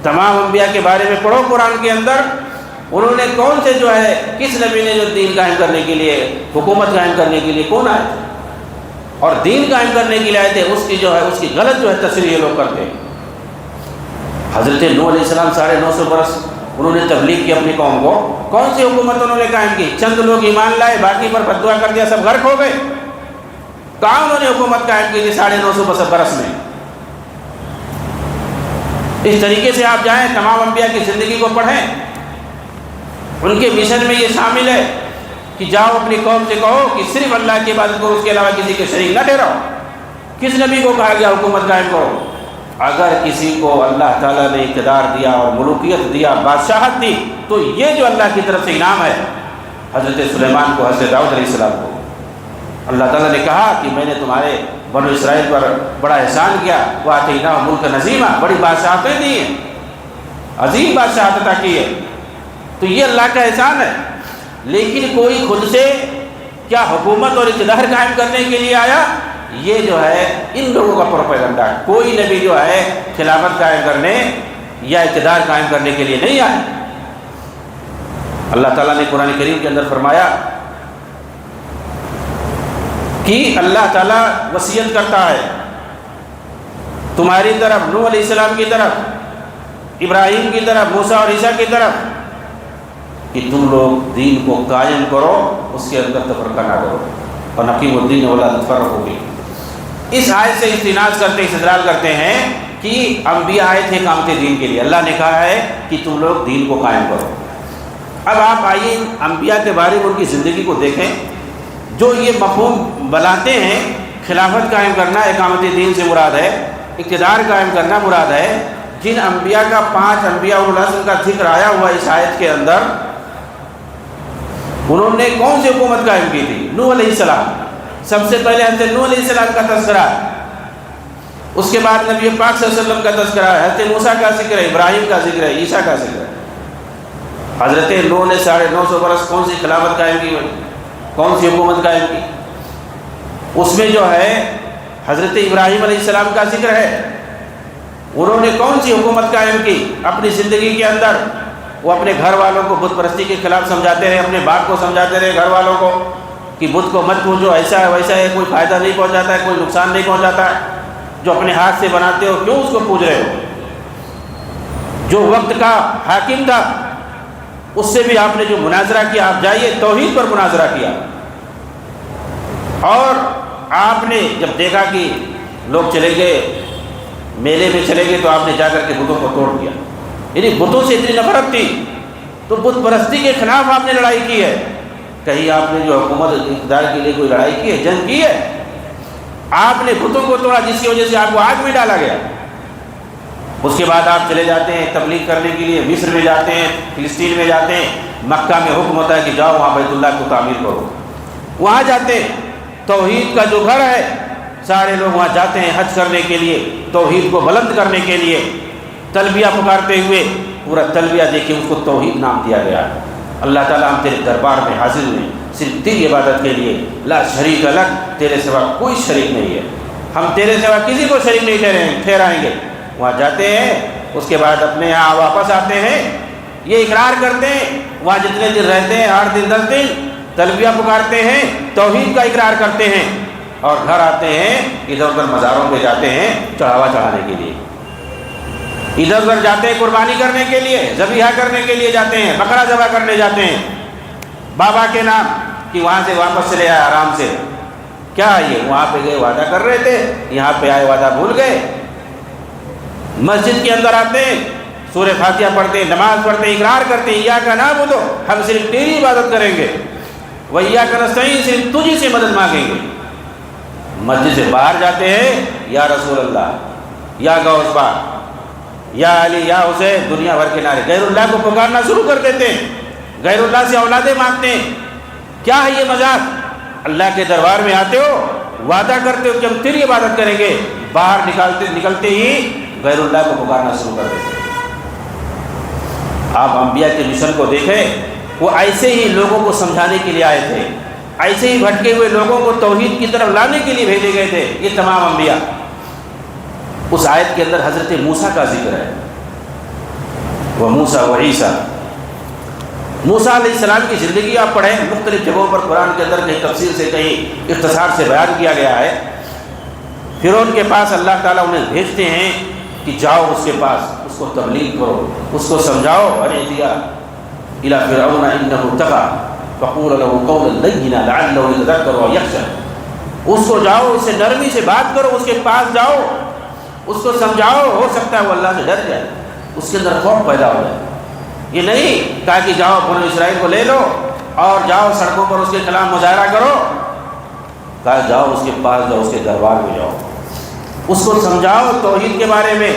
تمام انبیاء کے بارے میں پڑھو قرآن کے اندر، انہوں نے کون سے جو ہے، کس نبی نے جو دین قائم کرنے کے لیے، حکومت قائم کرنے کے لیے کون آئے تھے؟ اور دین قائم کرنے کے لیے آئے تھے، اس کی جو ہے اس کی غلط جو ہے تشریح یہ لوگ کرتے ہیں۔ حضرت نوح علیہ السلام 950 برس انہوں نے تبلیغ کی اپنی قوم کو، کون سی حکومت انہوں نے قائم کی؟ چند لوگ ایمان لائے، باقی پر بددعا کر دیا، سب غرق ہو گئے۔ کہاں انہوں نے حکومت قائم کی تھی 950 برس میں؟ اس طریقے سے آپ جائیں تمام انبیاء کی زندگی کو پڑھیں، ان کے مشن میں یہ شامل ہے کہ جاؤ اپنی قوم سے کہو کہ صرف اللہ کی عبادت کرو، اس کے علاوہ کسی کے شریک نہ ٹھہراؤ۔ کس نبی کو کہا گیا حکومت قائم کرو؟ اگر کسی کو اللہ تعالیٰ نے اقتدار دیا اور ملوکیت دیا، بادشاہت دی، تو یہ جو اللہ کی طرف سے انعام ہے، حضرت سلیمان کو، حضرت داؤد علیہ السلام کو اللہ تعالیٰ نے کہا کہ میں نے تمہارے بنو اسرائیل پر بڑا احسان کیا، وَآتَيْنَاهُ مُلْكًا عَظِيمًا، بڑی بادشاہتیں دی ہیں، عظیم بادشاہت عطا کی ہے، تو یہ اللہ کا احسان ہے۔ لیکن کوئی خود سے کیا حکومت اور اقتدار قائم کرنے کے لیے آیا؟ یہ جو ہے ان لوگوں کا پروپیگنڈا ہے۔ کوئی نبی جو ہے خلافت قائم کرنے یا اقتدار قائم کرنے کے لیے نہیں آئے۔ اللہ تعالیٰ نے قرآن کریم کے اندر فرمایا کہ اللہ تعالیٰ وصیت کرتا ہے تمہاری طرف، نوح علیہ السلام کی طرف، ابراہیم کی طرف، موسیٰ اور عیسیٰ کی طرف کہ تم لوگ دین کو قائم کرو، اس کے اندر تفرقہ نہ کرو، اور نقیم الدین ولا تفرقوا فیہ۔ اس آیت سے استناد کرتے استدلال کرتے ہیں کہ انبیاء آئے تھے اقامت دین کے لیے، اللہ نے کہا ہے کہ تم لوگ دین کو قائم کرو۔ اب آپ آئیے انبیاء کے بارے میں ان کی زندگی کو دیکھیں، جو یہ مفہوم بناتے ہیں خلافت قائم کرنا اقامت دین سے مراد ہے، اقتدار قائم کرنا مراد ہے، جن انبیاء کا 5 انبیاء العظم کا ذکر آیا ہوا اس آیت کے اندر، انہوں نے کون سی حکومت قائم کی تھی؟ نوح علیہ السلام، سب سے پہلے حضرت نوح علیہ السلام کا تذکرہ، اس کے بعد نبی پاک صلی اللہ علیہ وسلم کا تذکرہ ہے، حضرت موسیٰ کا ذکر ہے، ابراہیم کا ذکر ہے، عیسیٰ کا ذکر ہے۔ حضرت نوح نے 950 برس کون سی خلافت قائم کی، کون سی حکومت قائم کی؟ اس میں جو ہے حضرت ابراہیم علیہ السلام کا ذکر ہے، انہوں نے کون سی حکومت قائم کی اپنی زندگی کے اندر؟ وہ اپنے گھر والوں کو بت پرستی کے خلاف سمجھاتے رہے، اپنے باپ کو سمجھاتے رہے، گھر والوں کو کہ بت کو مت پوجو، ایسا ہے ویسا ہے، کوئی فائدہ نہیں پہنچاتا ہے، کوئی نقصان نہیں پہنچاتا ہے، جو اپنے ہاتھ سے بناتے ہو کیوں اس کو پوج رہے ہو؟ جو وقت کا حاکم تھا اس سے بھی آپ نے جو مناظرہ کیا، آپ جائیے توحید پر مناظرہ کیا، اور آپ نے جب دیکھا کہ لوگ چلے گئے میلے میں چلے گئے تو آپ نے جا کر کے بتوں کو توڑ دیا، یعنی بتوں سے اتنی نفرت تھی تو بت پرستی کے خلاف آپ نے لڑائی کی ہے۔ کہیں آپ نے جو حکومت اقتدار کے لیے کوئی لڑائی کی ہے، جنگ کی ہے؟ آپ نے بتوں کو توڑا جس کی وجہ سے آپ کو آگ میں ڈالا گیا۔ اس کے بعد آپ چلے جاتے ہیں تبلیغ کرنے کے لیے، مصر میں جاتے ہیں، فلسطین میں جاتے ہیں، مکہ میں حکم ہوتا ہے کہ جاؤ وہاں بیت اللہ کو تعمیر کرو، وہاں جاتے ہیں، توحید کا جو گھر ہے سارے لوگ وہاں جاتے ہیں حج کرنے کے لیے، توحید کو بلند کرنے کے لیے، تلبیہ پکارتے ہوئے، پورا تلبیہ دیکھیں اس کو توحید نام دیا گیا۔ اللہ تعالیٰ ہم تیرے دربار میں حاضر ہوئے صرف تیری عبادت کے لیے، لا شریک لک، تیرے سوا کوئی شریک نہیں ہے، ہم تیرے سوا کسی کو شریک نہیں ٹھہرائیں گے۔ وہاں جاتے ہیں، اس کے بعد اپنے یہاں واپس آتے ہیں، یہ اقرار کرتے ہیں، وہاں جتنے دن رہتے ہیں 8 دن 10 دن تلبیہ پکارتے ہیں، توحید کا اقرار کرتے ہیں، اور گھر آتے ہیں ادھر ادھر مزاروں پہ جاتے ہیں چڑھاوا چڑھانے کے لیے، ادھر ادھر جاتے ہیں قربانی کرنے کے لیے، ذبیحہ کرنے کے لیے جاتے ہیں، بکرا ذبح کرنے جاتے ہیں بابا کے نام، کہ وہاں سے واپس چلے آئے آرام سے۔ کیا یہ وہاں پہ گئے وعدہ کر رہے تھے، یہاں پہ آئے وعدہ بھول گئے؟ مسجد کے اندر آتے ہیں، سورہ فاتحہ پڑھتے ہیں، نماز پڑھتے ہیں، اقرار کرتے ہیں ایاک نعبد، ہم صرف تیری عبادت کریں گے، وایاک نستعین، صرف تجھی سے مدد مانگیں گے۔ مسجد سے باہر جاتے ہیں، یا رسول اللہ، یا غوث پاک، یا علی، یا حسین، دنیا بھر کے نعرے، غیر اللہ کو پکارنا شروع کر دیتے ہیں، غیر اللہ سے اولادیں مانگتے ہیں۔ کیا ہے یہ مذاق؟ اللہ کے دربار میں آتے ہو، وعدہ کرتے ہو کہ ہم تیری عبادت کریں گے، باہر نکلتے ہی غیر اللہ کو پکارنا شروع کر دیتے ہیں۔ آپ انبیاء کے مشن کو دیکھیں، وہ ایسے ہی لوگوں کو سمجھانے کے لیے آئے تھے، ایسے ہی بھٹکے ہوئے لوگوں کو توحید کی طرف لانے کے لیے بھیجے گئے تھے یہ تمام انبیاء۔ اس آیت کے اندر حضرت موسیٰ کا ذکر ہے، وہ موسیٰ و عیسیٰ۔ موسیٰ علیہ السلام کی زندگی آپ پڑھیں، مختلف جگہوں پر قرآن کے اندر کہیں تفصیل سے کہیں اختصار سے بیان کیا گیا ہے۔ فرعون کے پاس اللہ تعالیٰ انہیں بھیجتے ہیں کہ جاؤ اس کے پاس، اس کو تبلیغ کرو، اس کو سمجھاؤ، ارجع الی فرعون انہ طغی فقولا له قولا لینا لعلہ یتذکر او یخشی۔ اس کو جاؤ، اس سے نرمی سے بات کرو، اس کے پاس جاؤ، اس کو سمجھاؤ، ہو سکتا ہے وہ اللہ سے ڈر جائے، اس کے اندر خوف پیدا ہو جائے۔ یہ نہیں کہا کہ جاؤ بنو اسرائیل کو لے لو اور جاؤ سڑکوں پر اس کے خلاف مظاہرہ کرو، کہا جاؤ اس کے پاس جاؤ، اس کے دربار میں جاؤ، اس کو سمجھاؤ توحید کے بارے میں،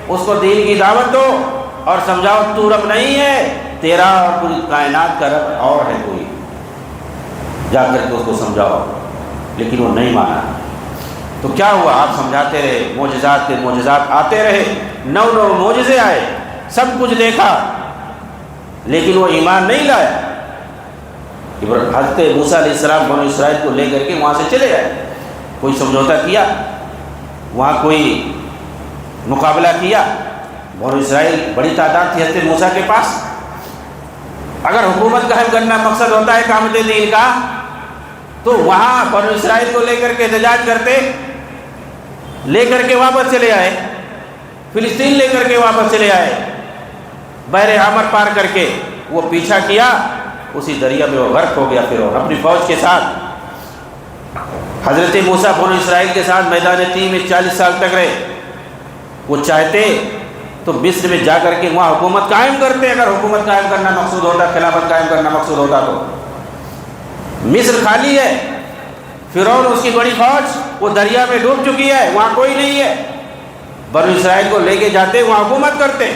اس کو دین کی دعوت دو اور سمجھاؤ تو رب نہیں ہے، تیرا اور پوری کائنات کا رب اور ہے کوئی، جا کر کے اس کو سمجھاؤ۔ لیکن وہ نہیں مانا، تو کیا ہوا؟ آپ سمجھاتے رہے، معجزات کے معجزات آتے رہے، 9 معجزے آئے، سب کچھ دیکھا، لیکن وہ ایمان نہیں لایا۔ حضرت موسیٰ علیہ السلام بنو اسرائیل کو لے کر کے وہاں سے چلے گئے، کوئی سمجھوتا کیا؟ وہاں کوئی مقابلہ کیا؟ بنو اسرائیل بڑی تعداد تھی حضرت موسیٰ کے پاس، اگر حکومت قائم کرنا مقصد ہوتا ہے اقامت دین کا تو وہاں بنو اسرائیل کو لے کر کے احتجاج کرتے، لے کر کے واپس چلے آئے، فلسطین لے کر کے واپس چلے آئے، بحر احمر پار کر کے وہ پیچھا کیا، اسی دریا میں وہ غرق ہو گیا فرعون اپنی فوج کے ساتھ۔ حضرت موسیٰ بنو اسرائیل کے ساتھ میدان تین میں 40 سال تک رہے۔ وہ چاہتے تو مصر میں جا کر کے وہاں حکومت قائم کرتے، اگر حکومت قائم کرنا مقصود ہوتا، خلافت قائم کرنا مقصود ہوتا تو۔ مصر خالی ہے، فرعون اس کی بڑی فوج وہ دریا میں ڈوب چکی ہے، وہاں کوئی نہیں ہے۔ بنو اسرائیل کو لے کے جاتے، وہاں حکومت کرتے،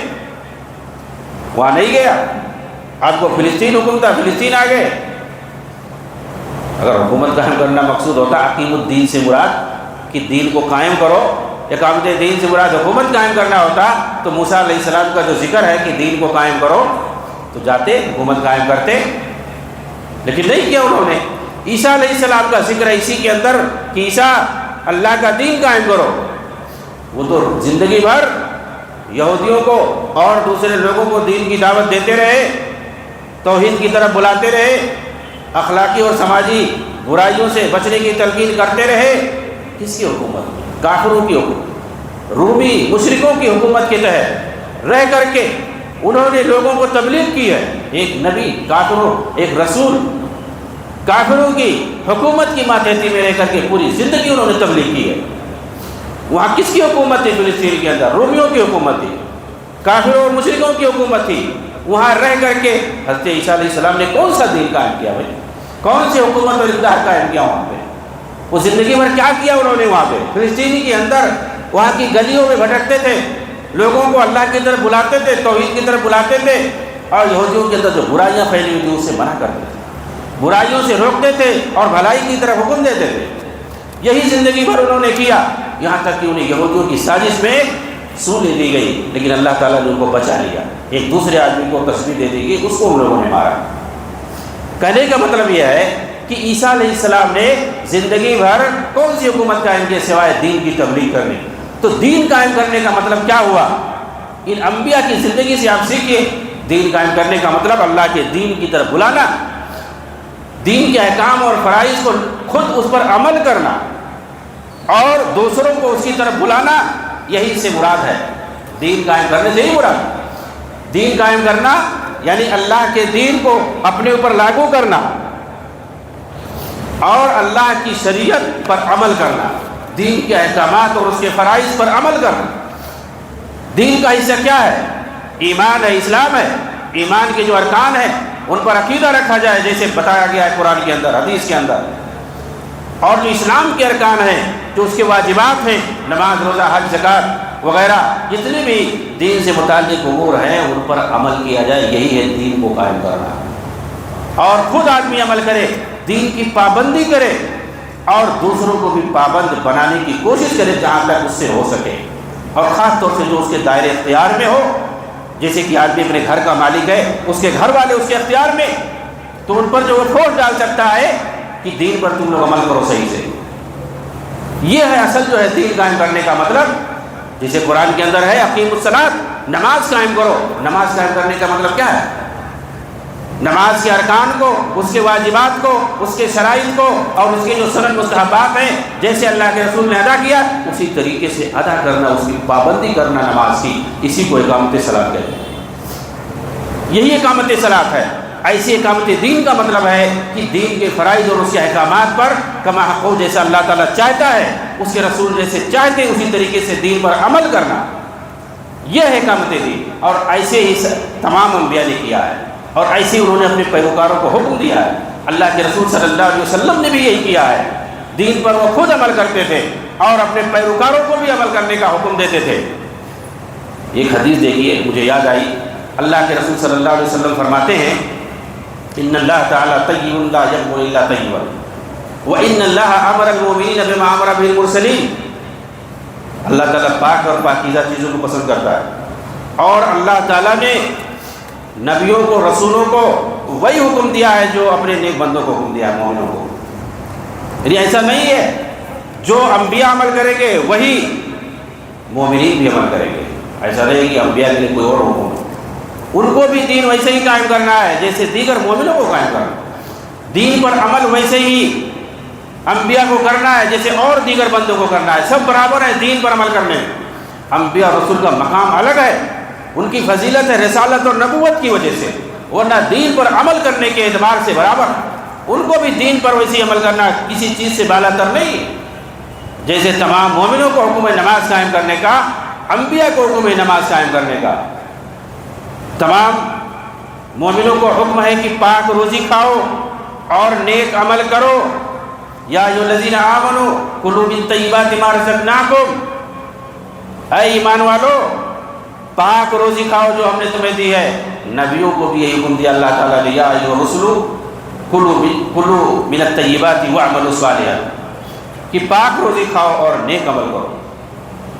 وہاں نہیں گیا۔ آپ کو فلسطین حکم تھا، فلسطین آ گئے۔ اگر حکومت قائم کرنا مقصود ہوتا، اقیم الدین سے مراد کہ دین کو قائم کرو، اقامت دین سے مراد حکومت قائم کرنا ہوتا تو موسیٰ علیہ السلام کا جو ذکر ہے کہ دین کو قائم کرو تو جاتے حکومت قائم کرتے، لیکن نہیں کیا انہوں نے۔ عیسیٰ علیہ السلام کا ذکر ہے اسی کے اندر کہ عیسیٰ اللہ کا دین قائم کرو، وہ تو زندگی بھر یہودیوں کو اور دوسرے لوگوں کو دین کی دعوت دیتے رہے، توحید کی طرف بلاتے رہے، اخلاقی اور سماجی برائیوں سے بچنے کی تلقین کرتے رہے۔ کس کی حکومت؟ کافروں کی حکومت، رومی مشرکوں کی حکومت کے تحت رہ کر کے انہوں نے لوگوں کو تبلیغ کی ہے۔ ایک نبی کافروں، ایک رسول کافروں کی حکومت کی ماتحتی میں رہ کر کے پوری زندگی انہوں نے تبلیغ کی ہے۔ وہاں کس کی حکومت تھی؟ فلسطین کے اندر رومیوں کی حکومت تھی، کافروں اور مشرکوں کی حکومت تھی۔ وہاں رہ کر کے حضرت عیسیٰ علیہ السلام نے کون سا دین قائم کیا بھائی؟ کون سی حکومت اور اقتدار قائم کیا وہاں پہ؟ وہ زندگی بھر کیا کیا انہوں نے وہاں پہ؟ فلسطینی کے اندر وہاں کی گلیوں میں بھٹکتے تھے، لوگوں کو اللہ کی طرف بلاتے تھے، توحید کی طرف بلاتے تھے، اور یہودیوں کے اندر جو برائیاں پھیلی ہوئی تھیں اس سے منع کرتے تھے، برائیوں سے روکتے تھے اور بھلائی کی طرف حکم دیتے تھے۔ یہی زندگی بھر انہوں نے کیا، یہاں تک کہ انہیں یہودیوں کی سازش میں سولی دی گئی، لیکن اللہ تعالیٰ نے ان کو بچا لیا۔ ایک دوسرے آدمی کو تسبیح دے دی گئی، اس کو ان لوگوں نے مارا۔ کہنے کا مطلب یہ ہے کہ عیسیٰ علیہ السلام نے زندگی بھر کون سی حکومت قائم کی سوائے دین کی تبلیغ کرنے؟ تو دین قائم کرنے کا مطلب کیا ہوا؟ ان انبیاء کی زندگی سے آپ سیکھیے، دین قائم کرنے کا مطلب اللہ کے دین کی طرف بلانا، دین کے احکام اور فرائض کو خود اس پر عمل کرنا اور دوسروں کو اس کی طرف بلانا، یہی سے مراد ہے۔ دین قائم کرنے سے ہی مراد، دین قائم کرنا یعنی اللہ کے دین کو اپنے اوپر لاگو کرنا اور اللہ کی شریعت پر عمل کرنا، دین کے احکامات اور اس کے فرائض پر عمل کرنا۔ دین کا حصہ کیا ہے؟ ایمان ہے، اسلام ہے۔ ایمان کے جو ارکان ہیں ان پر عقیدہ رکھا جائے جیسے بتایا گیا ہے قرآن کے اندر، حدیث کے اندر، اور جو اسلام کے ارکان ہیں، جو اس کے واجبات ہیں، نماز، روزہ، حج، زکوٰۃ وغیرہ جتنے بھی دین سے متعلق امور ہیں ان پر عمل کیا جائے، یہی ہے دین کو قائم کرنا۔ اور خود آدمی عمل کرے، دین کی پابندی کرے اور دوسروں کو بھی پابند بنانے کی کوشش کرے جہاں تک اس سے ہو سکے، اور خاص طور سے جو اس کے دائرے اختیار میں ہو، جیسے کہ آدمی اپنے گھر کا مالک ہے، اس کے گھر والے اس کے اختیار میں، تو ان پر جو وہ فورس ڈال سکتا ہے کہ دین پر تم لوگ عمل کرو صحیح سے۔ یہ ہے اصل جو ہے دین قائم کرنے کا مطلب، جسے قرآن کے اندر ہے اقیم الصلاۃ، نماز قائم کرو۔ نماز قائم کرنے کا مطلب کیا ہے؟ نماز کے ارکان کو، اس کے واجبات کو، اس کے شرائط کو اور اس کے جو سنن مستحبات ہیں جیسے اللہ کے رسول نے ادا کیا اسی طریقے سے ادا کرنا، اس کی پابندی کرنا نماز کی، اسی کو اقامت صلاۃ کہتے ہیں۔ یہی اقامت صلاۃ ہے۔ ایسی اقامت دین کا مطلب ہے کہ دین کے فرائض اور اس کے احکامات پر کما حقوق جیسا اللہ تعالیٰ چاہتا ہے، اس کے رسول جیسے چاہتے ہیں اسی طریقے سے دین پر عمل کرنا، یہ ہے اقامت دین۔ اور ایسے ہی تمام انبیاء نے کیا ہے، اور ایسے انہوں نے اپنے پیروکاروں کو حکم دیا ہے۔ اللہ کے رسول صلی اللہ علیہ وسلم نے بھی یہی کیا ہے، دین پر وہ خود عمل کرتے تھے اور اپنے پیروکاروں کو بھی عمل کرنے کا حکم دیتے تھے۔ ایک حدیث دیکھیے، مجھے یاد آئی، اللہ کے رسول صلی اللہ علیہ وسلم فرماتے ہیں ان اللہ تعالیٰ طیب لا یقبل الا طیبا وان اللہ امر المؤمنین بما امر به المرسلین۔ اللہ تعالیٰ پاک اور پاکیزہ چیزوں کو پسند کرتا ہے، اور اللہ تعالیٰ نے نبیوں کو، رسولوں کو وہی حکم دیا ہے جو اپنے نیک بندوں کو حکم دیا ہے، مومنوں کو۔ یعنی ایسا نہیں ہے جو انبیاء عمل کریں گے وہی مومنین بھی عمل کریں گے، ایسا نہیں کہ انبیاء کے لیے کوئی اور حکم ہے۔ ان کو بھی دین ویسے ہی قائم کرنا ہے جیسے دیگر مومنوں کو قائم کرنا، دین پر عمل ویسے ہی انبیاء کو کرنا ہے جیسے اور دیگر بندوں کو کرنا ہے، سب برابر ہیں دین پر عمل کرنے میں۔ انبیاء رسول کا مقام الگ ہے، ان کی فضیلت ہے رسالت اور نبوت کی وجہ سے، ورنہ دین پر عمل کرنے کے اعتبار سے برابر ان کو بھی دین پر ویسے عمل کرنا کسی چیز سے بالا تر نہیں۔ جیسے تمام مومنوں کو حکم ہے نماز قائم کرنے کا، انبیاء کو حکم ہے نماز قائم کرنے کا۔ تمام مومنوں کو حکم ہے کہ پاک روزی کھاؤ اور نیک عمل کرو۔ یا ایھا الذین آمنوا کلوا من طیبات ما رزقناکم، اے ایمان والو پاک روزی کھاؤ جو ہم نے تمہیں دی ہے۔ نبیوں کو بھی یہی حکم دیا اللہ تعالیٰ نے، یا ایھا الرسل کلوا من الطیبات واعملوا صالحا، کہ پاک روزی کھاؤ اور نیک عمل کرو۔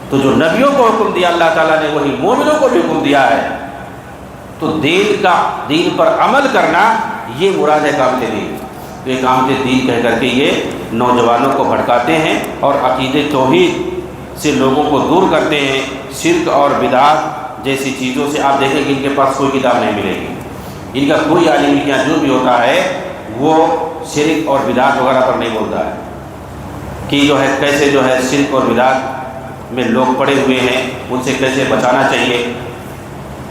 تو جو نبیوں کو حکم دیا اللہ تعالیٰ نے وہی مومنوں کو بھی حکم دیا ہے۔ تو دین پر عمل کرنا یہ مراد ہے اقامت دین۔ تو اقامت دین کہہ کر کے یہ نوجوانوں کو بھٹکاتے ہیں اور عقیدے توحید سے لوگوں کو دور کرتے ہیں۔ شرک اور بدعات جیسی چیزوں سے آپ دیکھیں کہ ان کے پاس کوئی کتاب نہیں ملے گی، ان کا کوئی عالم یہاں جو بھی ہوتا ہے وہ شرک اور بدعات وغیرہ پر نہیں بولتا ہے کہ جو ہے کیسے جو ہے شرک اور بدعات میں لوگ پڑے ہوئے ہیں، ان سے کیسے بچانا چاہیے۔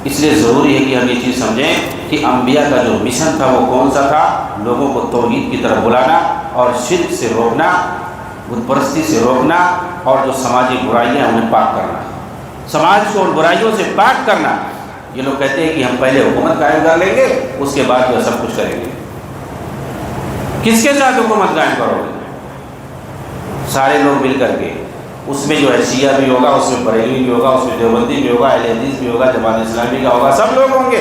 اس لیے ضروری ہے کہ ہم یہ چیز سمجھیں کہ انبیاء کا جو مشن تھا وہ کون سا تھا، لوگوں کو توحید کی طرف بلانا اور شرک سے روکنا، بت پرستی سے روکنا، اور جو سماجی برائیاں انہیں پاک کرنا، سماج کو ان برائیوں سے پاک کرنا۔ یہ لوگ کہتے ہیں کہ ہم پہلے حکومت قائم کر لیں گے اس کے بعد جو سب کچھ کریں گے۔ کس کے ساتھ حکومت قائم کرو گے؟ سارے لوگ مل کر کے، اس میں جو ہے شیعہ بھی ہوگا، اس میں بریلوی بھی ہوگا، اس میں دیوبندی بھی ہوگا، اہل حدیث بھی ہوگا، جماعت اسلامی کا ہوگا، سب لوگ ہوں گے۔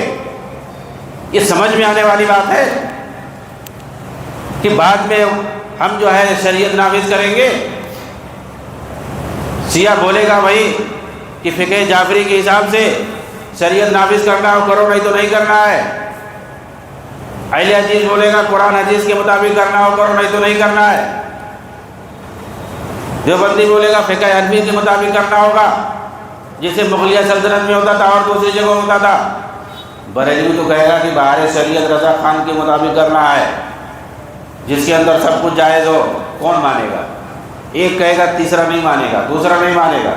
یہ سمجھ میں آنے والی بات ہے کہ بعد میں ہم جو ہے شریعت نافذ کریں گے۔ شیعہ بولے گا بھائی کہ فقہ جعفری کے حساب سے شریعت نافذ کرنا ہو کرو، نہیں تو نہیں کرنا ہے۔ اہل حدیث بولے گا قرآن حدیث کے مطابق کرنا ہو کرو، نہیں تو نہیں کرنا ہے۔ دیوبندی بولے گا فقہ حنفی کے مطابق کرنا ہوگا، جیسے مغلیہ سلطنت میں ہوتا تھا اور دوسری جگہ ہوتا تھا۔ بریلوی تو کہے گا کہ بہار شریعت رضا خان کے مطابق کرنا ہے، جس کے اندر سب کچھ جائز ہو۔ کون مانے گا؟ ایک کہے گا تیسرا نہیں مانے گا، دوسرا نہیں مانے گا۔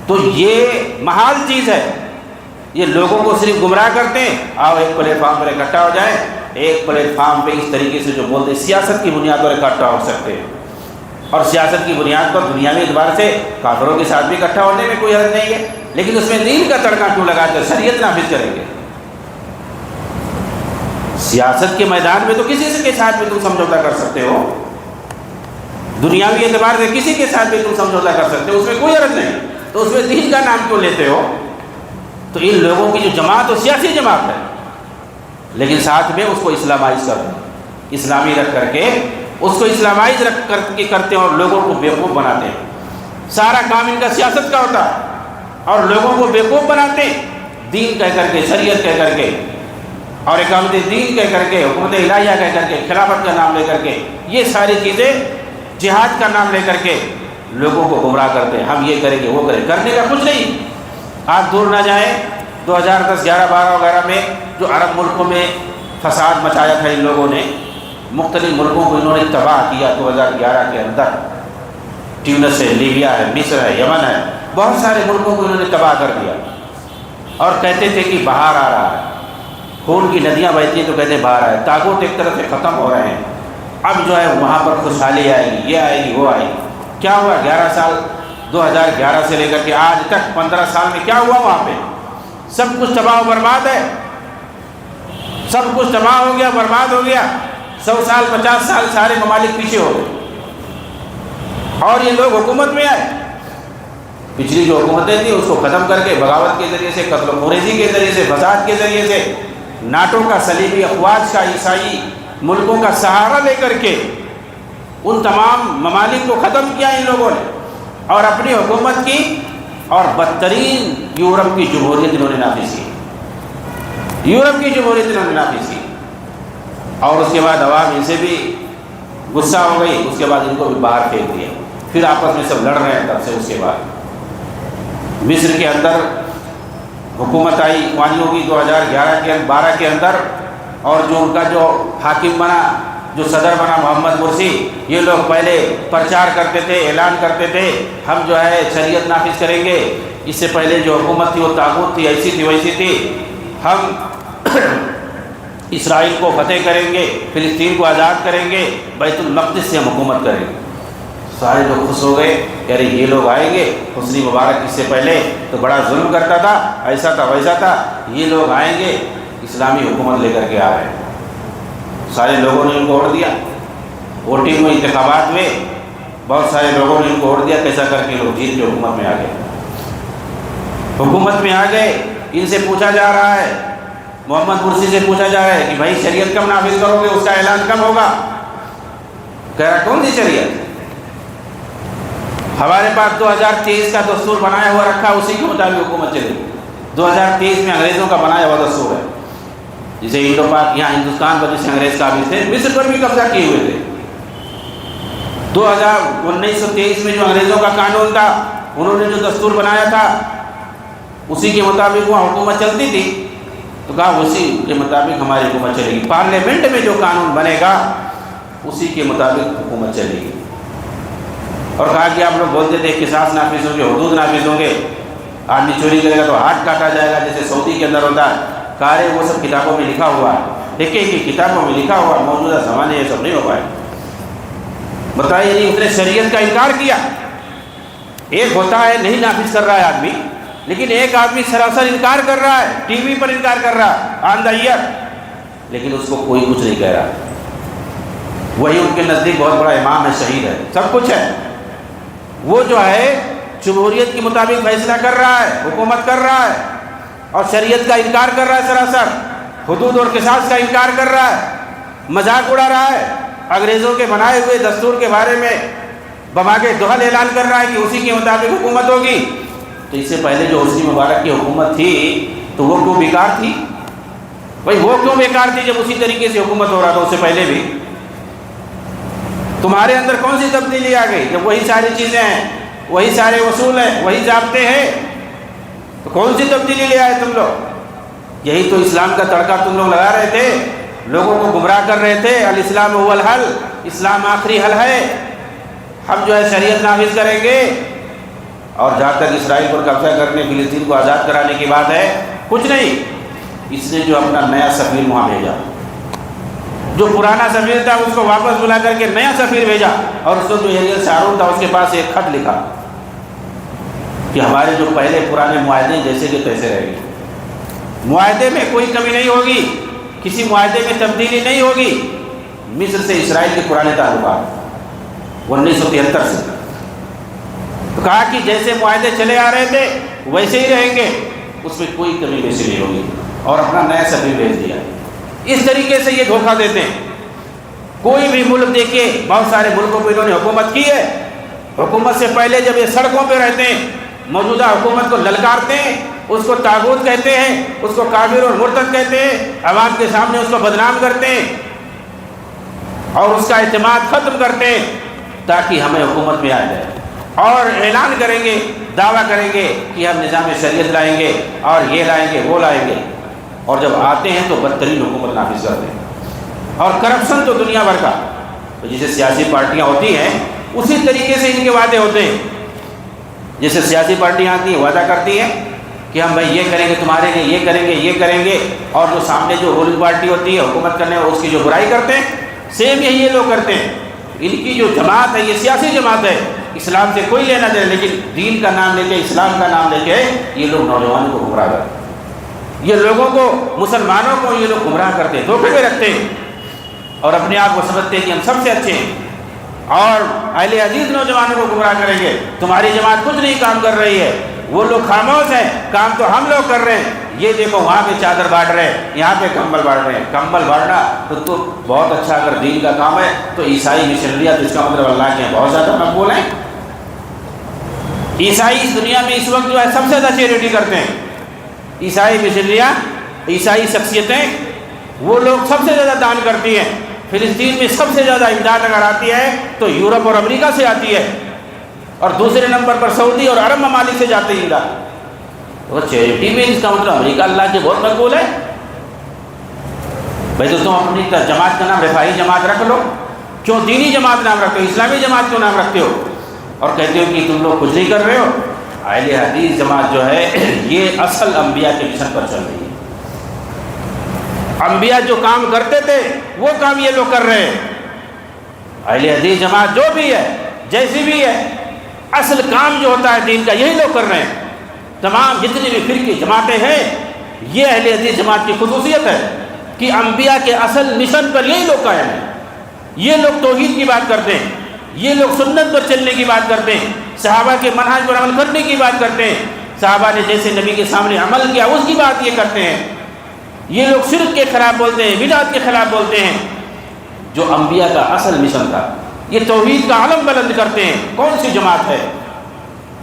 تو یہ محال چیز ہے، یہ لوگوں کو صرف گمراہ کرتے ہیں۔ آؤ ایک پلیٹ فارم پر اکٹھا ہو جائیں، ایک پلیٹ فارم پہ اس طریقے سے جو بولتے ہیں سیاست کی بنیاد پر اکٹھا ہو سکتے ہیں، اور سیاست کی بنیاد پر دنیاوی اعتبار سے کافروں کے ساتھ بھی اکٹھا ہونے میں کوئی حرج نہیں ہے، لیکن اس میں دین کا تڑکا کیوں لگا کر شریعت نافذ کریں گے؟ سیاست کے میدان میں تو کسی سے کے ساتھ بھی تم سمجھوتا کر سکتے ہو، دنیاوی اعتبار سے کسی کے ساتھ بھی تم سمجھوتا کر سکتے ہو، اس میں کوئی حرج نہیں، تو اس میں دین کا نام کیوں لیتے ہو؟ تو ان لوگوں کی جو جماعت وہ سیاسی جماعت ہے، لیکن ساتھ میں اس کو اسلامائز کرتے ہیں، اسلامی رکھ کر کے اس کو اسلامائز رکھ کر کے کرتے ہیں اور لوگوں کو بیوقوف بناتے ہیں۔ سارا کام ان کا سیاست کا ہوتا ہے اور لوگوں کو بیوقوف بناتے ہیں، دین کہہ کر کے، شریعت کہہ کر کے، اور اقامت دین کہہ کر کے، حکومت الہیہ کہہ کر کے، خلافت کا نام لے کر کے، یہ ساری چیزیں جہاد کا نام لے کر کے لوگوں کو گمراہ کرتے ہیں۔ ہم یہ کریں گے، وہ کریں، کرنے کا کچھ نہیں۔ آپ دور نہ جائیں، 2010، 11، 12 وغیرہ میں جو عرب ملکوں میں فساد مچایا تھا ان لوگوں نے، مختلف ملکوں کو انہوں نے تباہ کیا 2011 کے اندر۔ ٹیونس ہے، لیبیا ہے، مصر ہے، یمن ہے، بہت سارے ملکوں کو انہوں نے تباہ کر دیا، اور کہتے تھے کہ باہر آ رہا ہے، خون کی ندیاں بہتی ہیں تو کہتے ہیں باہر آئے، طاغوت ایک طرف سے ختم ہو رہے ہیں، اب جو ہے وہاں پر خوشحالی آئے گی، یہ آئے گی، وہ آئے گی۔ کیا ہوا 11 سال 2011 سے لے کر کے آج تک 15 سال میں کیا ہوا؟ وہاں پہ سب کچھ تباہ و برباد ہے، سب کچھ تباہ ہو گیا، برباد ہو گیا۔ 100 سال 50 سال سارے ممالک پیچھے ہو گئے، اور یہ لوگ حکومت میں آئے۔ پچھلی جو حکومتیں تھیں اس کو ختم کر کے بغاوت کے ذریعے سے، قتل و خوریزی کے ذریعے سے، فساد کے ذریعے سے، ناٹو کا، صلیبی افواج کا، عیسائی ملکوں کا سہارا لے کر کے ان تمام ممالک کو ختم کیا ان لوگوں نے، اور اپنی حکومت کی، اور بدترین یورپ کی جمہوریت انہوں نے نافذ کی، یورپ کی جمہوریت انہوں نے نافذ کی، اور اس کے بعد عوام ان سے بھی غصہ ہو گئی، اس کے بعد ان کو بھی باہر پھینک دیا، پھر آپس میں سب لڑ رہے ہیں تب سے۔ اس کے بعد مصر کے اندر حکومت آئی اخوانیوں کی 2011 کے 12 کے اندر، اور جو ان کا جو حاکم بنا جو صدر بنا محمد مرسی، یہ لوگ پہلے پرچار کرتے تھے، اعلان کرتے تھے ہم جو ہے شریعت نافذ کریں گے. اس سے پہلے جو حکومت تھی وہ طاغوت تھی، ایسی تھی ویسی تھی. ہم اسرائیل کو فتح کریں گے، فلسطین کو آزاد کریں گے، بیت المقدس سے ہم حکومت کریں گے. سارے لوگ خوش ہو گئے کہ ارے یہ لوگ آئیں گے. حسنی مبارک اس سے پہلے تو بڑا ظلم کرتا تھا، ایسا تھا ویسا تھا، یہ لوگ آئیں گے اسلامی حکومت لے کر کے آ رہے ہیں. سارے لوگوں نے ان کو ووٹ دیا. ووٹنگ میں انتخابات ہوئے، بہت سارے لوگوں نے ان کو ووٹ دیا. کیسا کر کے لوگ جیت کے حکومت میں آ گئے. حکومت میں آ گئے. ان سے پوچھا جا رہا ہے، محمد مرسی سے پوچھا جا رہا ہے کہ بھائی شریعت کب نافذ کرو گے، اس کا اعلان کب ہوگا؟ کہہ رہا کون سی شریعت؟ ہمارے پاس 2023 کا دستور بنایا ہوا رکھا، اسی کے مطابق حکومت چلے گی. 2023 میں انگریزوں کا بنایا ہوا دستور ہے. جسے انڈو پاک یہاں ہندوستان پر جسے انگریز قابض تھے، مصر پر بھی قبضہ کیے ہوئے تھے. 1923 میں جو انگریزوں کا قانون تھا، انہوں نے جو دستور بنایا تھا اسی کے مطابق وہاں حکومت چلتی تھی. تو کہا اسی کے مطابق ہماری حکومت چلے گی. پارلیمنٹ میں جو قانون بنے گا اسی کے مطابق حکومت چلے گی. اور کہا کہ آپ لوگ بولتے تھے قصاص نافذ ہوں گے، حدود نافذ ہوں گے، آدمی چوری کرے گا تو ہاتھ کاٹا جائے گا جیسے سعودی کے اندر ہوتا ہے. کہا رہے وہ سب کتابوں میں لکھا ہوا ہے. دیکھیں کہ کتابوں میں لکھا ہوا، موجودہ زمانے یہ سب نہیں ہو پائے. بتائیے نہیں، اس نے شریعت کا انکار کیا. ایک ہوتا ہے نہیں نافذ کر رہا ہے آدمی، لیکن ایک آدمی سراسر انکار کر رہا ہے، ٹی وی پر انکار کر رہا ہے آن دا ایئر، لیکن اس کو کوئی کچھ نہیں کہہ رہا. وہی ان کے نزدیک بہت بڑا امام ہے، شہید ہے، سب کچھ ہے. وہ جو ہے جمہوریت کے مطابق فیصلہ کر رہا ہے، حکومت کر رہا ہے، اور شریعت کا انکار کر رہا ہے. سراسر حدود اور قصاص کا انکار کر رہا ہے، مذاق اڑا رہا ہے. انگریزوں کے بنائے ہوئے دستور کے بارے میں بما کے دہل اعلان کر رہا ہے کہ اسی کے مطابق حکومت ہوگی. تو اس سے پہلے جو حسنی مبارک کی حکومت تھی تو وہ کیوں بیکار تھی؟ بھائی وہ کیوں بیکار تھی جب اسی طریقے سے حکومت ہو رہا تھا اس سے پہلے بھی؟ تمہارے اندر کون سی تبدیلی آ گئی جب وہی ساری چیزیں ہیں، وہی سارے اصول ہیں، وہی ضابطے ہیں؟ تو کون سی تبدیلی لے آئے تم لوگ؟ یہی تو اسلام کا تڑکا تم لوگ لگا رہے تھے، لوگوں کو گمراہ کر رہے تھے. الاسلام هو الحل، اسلام آخری حل ہے، ہم جو ہے شریعت نافذ کریں گے. اور جہاں تک اسرائیل پر قبضہ کرنے، فلسطین کو آزاد کرانے کی بات ہے، کچھ نہیں. اس نے جو اپنا نیا سفیر وہاں بھیجا، جو پرانا سفیر تھا اس کو واپس بلا کر کے نیا سفیر بھیجا. اور اس کو جو یحییٰ شارون تھا اس کے پاس ایک خط لکھا کہ ہمارے جو پہلے پرانے معاہدے جیسے کہ تیسے رہیں گے، معاہدے میں کوئی کمی نہیں ہوگی، کسی معاہدے میں تبدیلی نہیں ہوگی. مصر سے اسرائیل کے پرانے تعلقات 1973 سے. تو کہا کہ جیسے معاہدے چلے آ رہے تھے ویسے ہی رہیں گے، اس میں کوئی کمی بیشی نہیں ہوگی. اور اپنا نیا سفیر بھیج دیا. اس طریقے سے یہ دھوکہ دیتے ہیں. کوئی بھی ملک دیکھیے، بہت سارے ملکوں پہ انہوں نے حکومت کی ہے. حکومت سے پہلے جب یہ سڑکوں پہ رہتے ہیں، موجودہ حکومت کو للکارتے ہیں، اس کو طاغوت کہتے ہیں، اس کو کافر اور مرتد کہتے ہیں، عوام کے سامنے اس کو بدنام کرتے ہیں اور اس کا اعتماد ختم کرتے ہیں تاکہ ہمیں حکومت میں آ جائے. اور اعلان کریں گے، دعویٰ کریں گے کہ ہم نظام شریعت لائیں گے اور یہ لائیں گے وہ لائیں گے. اور جب آتے ہیں تو بدترین حکومت نافذ کرتے ہیں. اور کرپشن تو دنیا بھر کا، تو جیسے سیاسی پارٹیاں ہوتی ہیں اسی طریقے سے ان کے وعدے ہوتے ہیں. جیسے سیاسی پارٹیاں آتی ہیں، وعدہ کرتی ہیں کہ ہم بھائی یہ کریں گے تمہارے لیے، یہ کریں گے، یہ کریں گے. اور جو سامنے جو رولنگ پارٹی ہوتی ہے حکومت کرنے اور اس کی جو برائی کرتے ہیں، سیم یہی یہ لوگ کرتے ہیں. ان کی جو جماعت ہے یہ سیاسی جماعت ہے، اسلام سے کوئی لینا دینا، لیکن دین کا نام لے کے، اسلام کا نام لے کے یہ لوگ نوجوانوں کو گمراہ کرتے ہیں. یہ لوگوں کو، مسلمانوں کو یہ لوگ گمراہ کرتے ہیں، دھوکے میں رکھتے ہیں اور اپنے آپ کو سمجھتے ہیں کہ ہم سب سے اچھے ہیں. اور اہل حدیث نوجوانوں کو گمراہ کریں گے، تمہاری جماعت کچھ نہیں کام کر رہی ہے، وہ لوگ خاموش ہیں، کام تو ہم لوگ کر رہے ہیں. یہ دیکھو وہاں پہ چادر بانٹ رہے ہیں، یہاں پہ کمبل بانٹ رہے ہیں. کمبل بانٹنا تو بہت اچھا، اگر دین کا کام ہے تو عیسائی مشنریات، اس کا مطلب اللہ کے ہیں بہت زیادہ مقبول ہیں. عیسائی اس دنیا میں اس وقت جو ہے سب سے زیادہ چیریٹی کرتے ہیں. عیسائی مشنریاں، عیسائی شخصیتیں، وہ لوگ سب سے زیادہ دان کرتی ہیں. فلسطین میں سب سے زیادہ امداد اگر آتی ہے تو یورپ اور امریکہ سے آتی ہے، اور دوسرے نمبر پر سعودی اور عرب ممالک سے جاتی ہے امداد. تو چیریٹی میں اس کا مطلب امریکہ اللہ کے بہت مقبول ہے. بھائی تو تم اپنی جماعت کا نام رفاہی جماعت رکھ لو، کیوں دینی جماعت نام رکھتے ہو، اسلامی جماعت کیوں نام رکھتے ہو، اور کہتے ہو کہ تم لوگ کچھ نہیں کر رہے ہو؟ اہل حدیث جماعت جو ہے یہ اصل انبیاء کے مشن پر چل رہی ہے۔ انبیاء جو کام کرتے تھے وہ کام یہ لوگ کر رہے ہیں۔ اہل حدیث جماعت جو بھی ہے، جیسی بھی ہے، اصل کام جو ہوتا ہے دین کا یہی لوگ کر رہے ہیں۔ تمام جتنی بھی فرقے جماعتیں ہیں، یہ اہل حدیث جماعت کی خصوصیت ہے کہ انبیاء کے اصل مشن پر یہی لوگ قائم ہیں۔ یہ لوگ توحید کی بات کرتے ہیں، یہ لوگ سنت پر چلنے کی بات کرتے ہیں، صحابہ کے منہج پر عمل کرنے کی بات کرتے ہیں، صحابہ نے جیسے نبی کے سامنے عمل کیا اس کی بات یہ کرتے ہیں۔ یہ لوگ شرک کے خلاف بولتے ہیں، بدعت کے خلاف بولتے ہیں، جو انبیاء کا اصل مشن تھا۔ یہ توحید کا علم بلند کرتے ہیں۔ کون سی جماعت ہے؟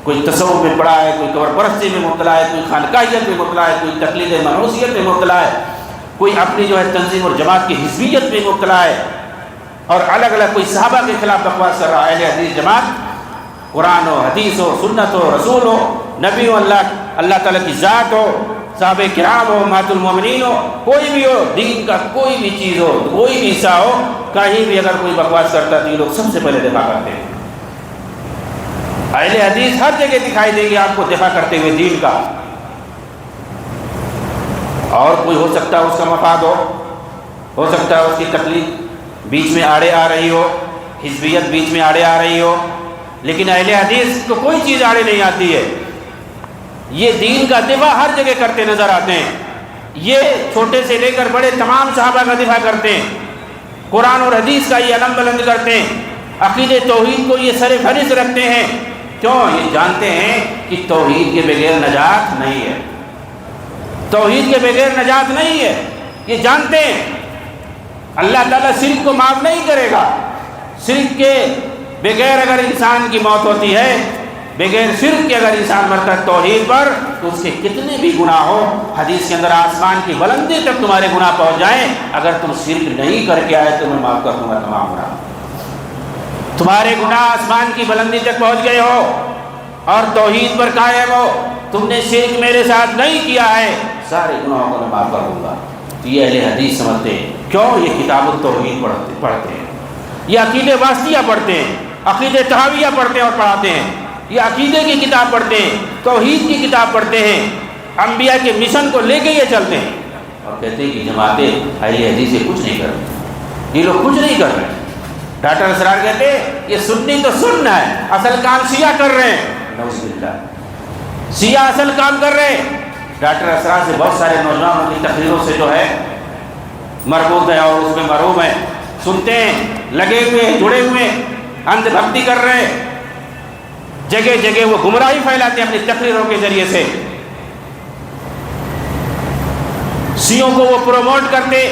کوئی تصوف میں پڑا ہے، کوئی قبر پرستی میں مبتلا ہے، کوئی خانقاہیت میں مبتلا ہے، کوئی تقلید منحوسیت میں مبتلا ہے، کوئی اپنی جو ہے تنظیم اور جماعت کی حزبیت میں مبتلا ہے، اور الگ الگ کوئی صحابہ کے خلاف بکواس کر رہا ہے۔ اہل حدیث جماعت قرآن ہو، حدیث ہو، سنت ہو، رسول ہو، نبی ہو، اللہ تعالیٰ کی ذات ہو، صحابہ کرام ہو، امہات المومنین ہو، کوئی بھی ہو، دین کا کوئی بھی چیز ہو، کوئی بھی حصہ ہو، کہیں بھی اگر کوئی بکواس کرتا ہے تو یہ لوگ سب سے پہلے دفاع کرتے ہیں۔ اہل حدیث ہر جگہ دکھائی دیں گے آپ کو دفاع کرتے ہوئے دین کا۔ اور کوئی ہو سکتا ہے اس کا مفاد ہو سکتا ہے اس کی تکلیف بیچ میں آڑے آ رہی ہو، حزبیت بیچ میں آڑے آ رہی ہو، لیکن اہل حدیث کو کوئی چیز آڑے نہیں آتی ہے۔ یہ دین کا دفاع ہر جگہ کرتے نظر آتے ہیں۔ یہ چھوٹے سے لے کر بڑے تمام صحابہ کا دفاع کرتے ہیں، قرآن اور حدیث کا یہ علم بلند کرتے ہیں، عقیدہ توحید کو یہ سر فہرست رکھتے ہیں۔ کیوں؟ یہ جانتے ہیں کہ توحید کے بغیر نجات نہیں ہے، توحید کے بغیر نجات نہیں ہے۔ یہ جانتے ہیں اللہ تعالیٰ شرک کو معاف نہیں کرے گا۔ شرک کے بغیر اگر انسان کی موت ہوتی ہے، بغیر شرک کے اگر انسان مرتا ہے توحید پر، تو اس کے کتنے بھی گناہ ہو، حدیث کے اندر آسمان کی بلندی تک تمہارے گناہ پہنچ جائیں، اگر تم شرک نہیں کر کے آئے تو میں معاف کر دوں گا تمام گناہ۔ تمہارے گناہ آسمان کی بلندی تک پہنچ گئے ہو اور توحید پر قائم ہو، تم نے شرک میرے ساتھ نہیں کیا ہے، سارے گناہوں کو میں معاف کر دوں گا۔ یہ اہل حدیث سمجھتے ہیں۔ کیوں؟ یہ کتاب التوحید پڑھتے ہیں، یہ عقیدہ واسطیہ پڑھتے ہیں، عقیدہ تحاویہ پڑھتے ہیں اور پڑھاتے ہیں، یہ عقیدے کی کتاب پڑھتے ہیں، توحید کی کتاب پڑھتے ہیں، انبیاء کے مشن کو لے کے یہ چلتے ہیں، اور کہتے ہیں کہ جماعتیں اہل حدیث سے کچھ نہیں کر رہی، یہ لوگ کچھ نہیں کر رہے۔ ڈاکٹر اسرار کہتے ہیں یہ سنی تو سننا ہے، اصل کام شیعہ کر رہے ہیں۔ نعوذ باللہ، شیعہ اصل کام کر رہے ہیں۔ ڈاکٹر اسرار سے بہت سارے نوجوانوں کی تقریروں سے جو ہے مربوط ہے اور اس میں مرعوب ہیں، سنتے ہیں، لگے ہوئے جڑے ہوئے، اندھ بھکتی کر رہے ہیں، جگہ جگہ وہ گمراہی پھیلاتے ہیں اپنی تقریروں کے ذریعے سے، شیعوں کو وہ پروموٹ کرتے،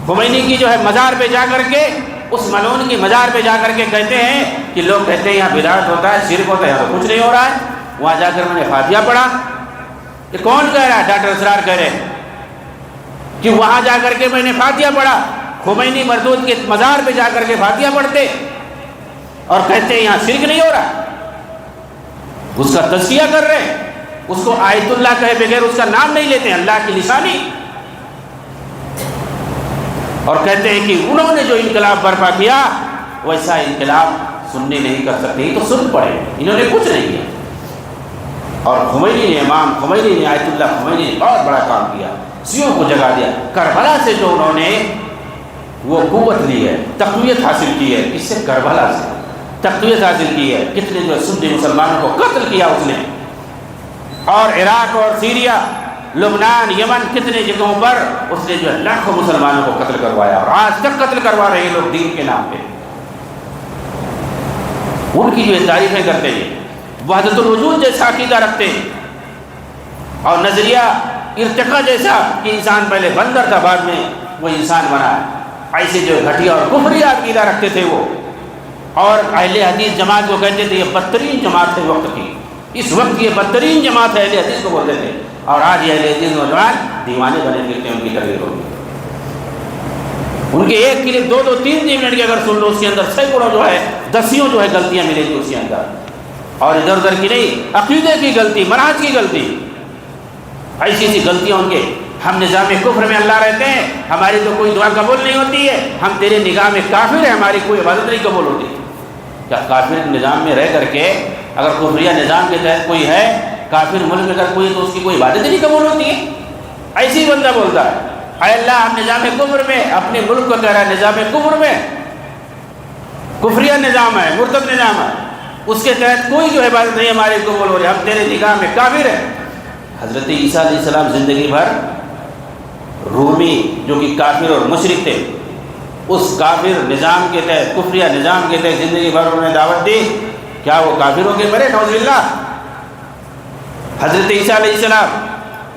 خمینی کی جو ہے مزار پہ جا کر کے، اس ملعون کی مزار پہ جا کر کے کہتے ہیں کہ لوگ کہتے ہیں یہاں بدعت ہوتا ہے، شرک ہوتا ہے، یہاں تو کچھ نہیں ہو رہا ہے، وہاں جا کر میں نے فاتحہ پڑھا۔ یہ کون کہہ رہا ہے؟ ڈاکٹر اسرار کہہ رہے ہیں کہ وہاں جا کر کے میں نے فاتحہ پڑھا۔ خمینی مردود کے مزار پہ جا کر کے فاتحہ پڑھتے اور کہتے ہیں یہاں شرک نہیں ہو رہا، اس کا تزکیہ کر رہے ہیں، اس کو آیت اللہ کہے بغیر اس کا نام نہیں لیتے، اللہ کی نشانی، اور کہتے ہیں کہ انہوں نے جو انقلاب برپا کیا ویسا انقلاب سنی نہیں کر سکتے، یہ تو سن پڑے، انہوں نے کچھ نہیں کیا۔ اور خمینی نے، امام خمینی نے، آیت اللہ خمینی نے بہت بڑا کام کیا، شیعوں کو جگا دیا۔ کربلا سے جو انہوں نے وہ قوت لی ہے، تقویت حاصل کی ہے، اس سے کربلا سے تقویت حاصل کی ہے، کتنے جو سنی مسلمانوں کو قتل کیا اس نے، اور عراق اور سیریا، لبنان، یمن، کتنے جگہوں پر اس نے جو ہے لاکھوں مسلمانوں کو قتل کروایا، اور آج تک قتل کروا رہے ہیں لوگ دین کے نام پہ۔ ان کی جو تعریفیں کرتے ہیں، وحدت الوجود جیسا عقیدہ رکھتے ہیں، اور نظریہ ارتقاء جیسا کہ انسان پہلے بندر تھا بعد میں وہ انسان بنا ہے، ایسے جو گھٹیا اور کفری عقیدہ رکھتے تھے وہ۔ اور اہل حدیث جماعت کو کہتے تھے یہ بدترین جماعت ہے وقت کی، اس وقت یہ بدترین جماعت ہے، اہل حدیث کو بولتے تھے، اور آج یہ اہل حدیث نوجوان دیوانے بنے پھرتے ہیں ان کی تقریر ہوگی۔ ان کے ایک کلپ 2-2 3 منٹ کی اگر سن لو، اس کے اندر سینکڑوں جو ہے دسیوں جو ہے غلطیاں ملیں گی اس کے اندر، اور ادھر ادھر کی نہیں، عقیدے کی غلطی، منہج کی غلطی، ایسی ایسی غلطیاں ان کے ہم نظام کفر میں اللہ رہتے ہیں، ہماری تو کوئی دعا قبول نہیں ہوتی ہے، ہم تیرے نگاہ میں کافر ہیں، ہماری کوئی عبادت نہیں قبول ہوتی۔ کیا کافر نظام میں رہ کر کے اگر کفریہ نظام کے تحت کوئی ہے، کافر ملک میں اگر کوئی، تو اس کی کوئی عبادت نہیں قبول ہوتی ہے؟ ایسی بندہ بولتا ہے اے اللہ ہم نظام کفر میں، اپنے ملک کو کہہ رہا ہے نظام کفر میں، کفریہ نظام ہے، مرتد نظام ہے، اس کے تحت کوئی جو عبادت نہیں ہماری قبول ہو رہی، ہم تیرے نگاہ میں کافر ہیں۔ حضرت عیسیٰ علیہ السلام زندگی بھر رومی جو کہ کافر اور مشرک تھے، اس کافر نظام کے تحت، کفریہ نظام کے تحت زندگی بھر انہوں نے دعوت دی، کیا وہ کافر ہو کے مرے؟ نعوذ باللہ۔ حضرت عیسیٰ علیہ السلام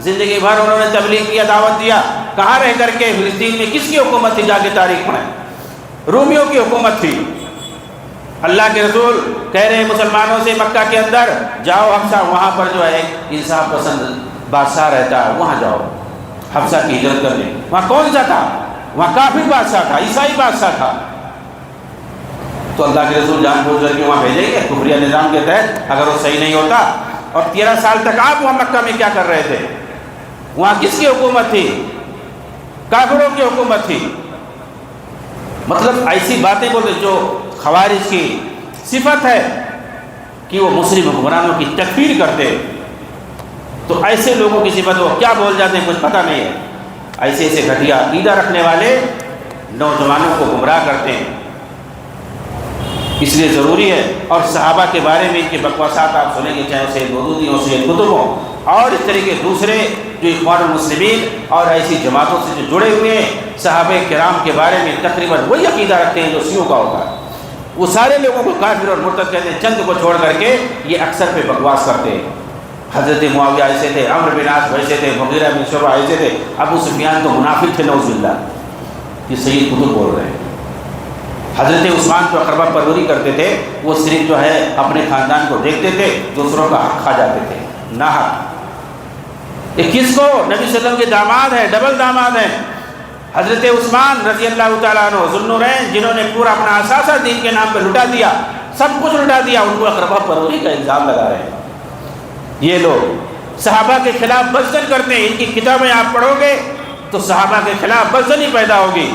زندگی بھر انہوں نے تبلیغ کیا، دعوت دیا، کہاں رہ کر کے؟ فلسطین میں کس کی حکومت تھی؟ جا کے تاریخ پڑھیں، رومیوں کی حکومت تھی۔ اللہ کے رسول کہہ رہے ہیں مسلمانوں سے مکہ کے اندر جاؤ حبشہ، وہاں پر جو ہے انصاف پسند بادشاہ رہتا ہے، وہاں جاؤ حبشہ کی ہجرت کرنے۔ وہاں کون سا تھا؟ وہاں کافر بادشاہ تھا، عیسائی بادشاہ تھا۔ تو اللہ کے رسول جان بوجھ کر کے وہاں بھیجیں گے کفریہ نظام کے تحت اگر وہ صحیح نہیں ہوتا؟ اور 13 سال تک آپ وہاں مکہ میں کیا کر رہے تھے؟ وہاں کس کی حکومت تھی؟ کافروں کی حکومت تھی۔ مطلب ایسی باتیں بولتے جو خوارج کی صفت ہے کہ وہ مسلم حکمرانوں کی تکفیر کرتے، تو ایسے لوگوں کی صفت وہ کیا بول جاتے ہیں کچھ پتہ نہیں ہے۔ ایسے ایسے گھٹیا عقیدہ رکھنے والے نوجوانوں کو گمراہ کرتے ہیں، اس لیے ضروری ہے۔ اور صحابہ کے بارے میں ان کی بکواسات آپ سنیں گے، چاہے سید مودودی ہوں، سید قطب ہوں، اور اس طریقے دوسرے جو اخوان المسلمین اور ایسی جماعتوں سے جو جڑے ہوئے ہیں، صحابہ کرام کے بارے میں تقریباً وہی عقیدہ رکھتے ہیں جو شیعوں کا ہوتا ہے۔ وہ سارے لوگوں کو کافر اور مرتد کہتے ہیں، چند کو چھوڑ کر کے یہ اکثر پہ بکواس کرتے ہیں۔ حضرت معاویہ ایسے تھے، عمرو بن عاص ویسے تھے، مغیرہ بن شعبہ ایسے تھے، ابو سفیان تو منافق تھے، نعوذ باللہ۔ یہ سید قطب بول رہے ہیں۔ حضرت عثمان تو اقربا پروری کرتے تھے، وہ صرف جو ہے اپنے خاندان کو دیکھتے تھے، دوسروں کا حق کھا جاتے تھے، ناحق۔ 21 کو نبی صلی اللہ علیہ وسلم کے داماد ہیں، ڈبل داماد ہیں۔ حضرت عثمان رضی اللہ تعالیٰ عنہ ذوالنورین، جنہوں نے پورا اپنا اثاثہ دین کے نام پہ لٹا دیا، سب کچھ لٹا دیا، ان کو اقربا پروری کا الزام لگا رہے ہیں۔ یہ لوگ صحابہ کے خلاف بزدل کرتے ہیں، ان کی کتابیں آپ پڑھو گے تو صحابہ کے خلاف بزدلی پیدا ہوگی،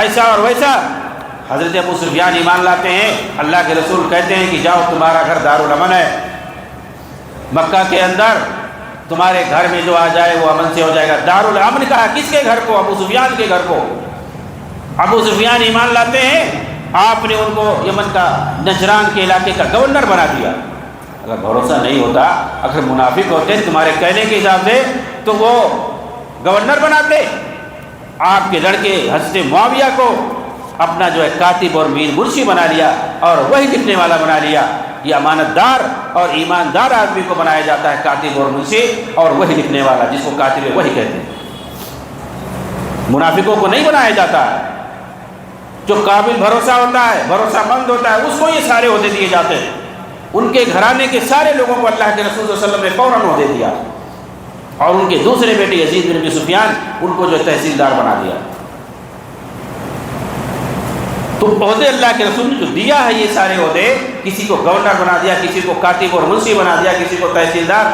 ایسا اور ویسا۔ حضرت ابو سفیان ایمان لاتے ہیں، اللہ کے رسول کہتے ہیں کہ جاؤ تمہارا گھر دارالامن ہے، مکہ کے اندر تمہارے گھر میں جو آ جائے وہ امن سے ہو جائے گا۔ دارالامن کہا کس کے گھر کو؟ ابو سفیان کے گھر کو۔ ابو سفیان ایمان لاتے ہیں، آپ نے ان کو یمن کا نجران کے علاقے کا گورنر بنا دیا۔ اگر بھروسہ نہیں ہوتا، اگر منافق ہوتے تمہارے کہنے کے حساب سے تو وہ گورنر بناتے۔ آپ کے لڑکے حضرت معاویہ کو اپنا جو ہے کاتب اور میر منشی بنا لیا اور وہی لکھنے والا بنا لیا۔ یہ امانت دار اور ایماندار آدمی کو بنایا جاتا ہے کاتب اور منشی، اور وہی لکھنے والا جس کو کاتب وہی کہتے ہیں۔ منافقوں کو نہیں بنایا جاتا ہے، جو قابل بھروسہ ہوتا ہے، بھروسہ مند ہوتا ہے، اس کو یہ سارے عہدے دیے جاتے ہیں۔ ان کے گھرانے کے سارے لوگوں کو اللہ کے رسول صلی اللہ علیہ وسلم نے فوراً عہدے دیا، اور ان کے دوسرے بیٹے یزید بن ابی سفیان ان کو جو تحصیلدار بنا دیا۔ تو عہدے اللہ کے رسول نے جو دیا ہے، یہ سارے عہدے، کسی کو گورنر بنا دیا، کسی کو کاتب اور منشی بنا دیا، کسی کو تحصیلدار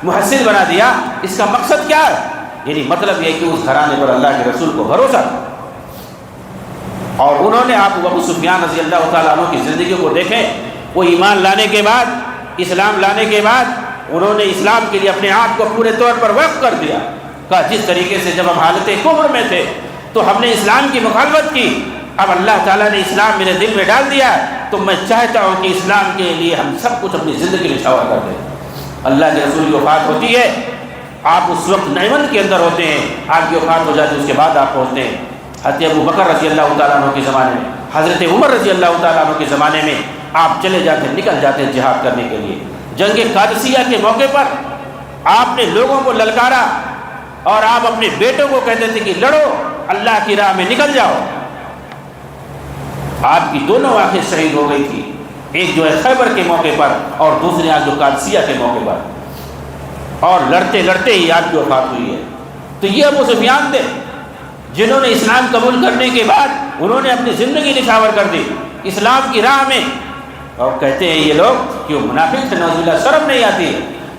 محصل بنا دیا۔ اس کا مقصد کیا ہے؟ یعنی مطلب یہ کہ اس گھرانے پر اللہ کے رسول کو بھروسہ تھا۔ اور انہوں نے آپ ابو سفیان رضی اللہ تعالیٰ عنہ کی زندگی کو دیکھیں، وہ ایمان لانے کے بعد، اسلام لانے کے بعد، انہوں نے اسلام کے لیے اپنے آپ کو پورے طور پر وقف کر دیا۔ کہا جس طریقے سے جب ہم حالت کفر میں تھے تو ہم نے اسلام کی مخالفت کی، اب اللہ تعالیٰ نے اسلام میرے دل میں ڈال دیا ہے، تو میں چاہتا ہوں کہ اسلام کے لیے ہم سب کچھ اپنی زندگی نشاور کر دیں۔ اللہ کے رسول کی وفات ہوتی ہے، آپ اس وقت نیمن کے اندر ہوتے ہیں، آپ کی وفات ہو جاتی ہے، اس کے بعد آپ پہنچتے ہیں حضرت ابو بکر رضی اللہ تعالیٰ عنہ کے زمانے میں، حضرت عمر رضی اللہ تعالیٰ عنہ کے زمانے میں آپ چلے جاتے ہیں، نکل جاتے ہیں جہاد کرنے کے لیے۔ جنگ قادسیہ کے موقع پر آپ نے لوگوں کو للکارا، اور آپ اپنے بیٹوں کو کہتے تھے کہ لڑو، اللہ کی راہ میں نکل جاؤ۔ آپ کی دونوں آنکھیں شہید ہو گئی تھی، ایک جو ہے خیبر کے موقع پر، اور دوسری آنکھ جو قادسیہ کے موقع پر، اور لڑتے لڑتے ہی آپ کی وفات ہوئی ہے۔ تو یہ ابو سفیان تھے جنہوں نے اسلام قبول کرنے کے بعد انہوں نے اپنی زندگی نشاور کر دی اسلام کی راہ میں۔ اور کہتے ہیں یہ لوگ کہ وہ منافق تھے، نعوذ باللہ، شرم نہیں آتی،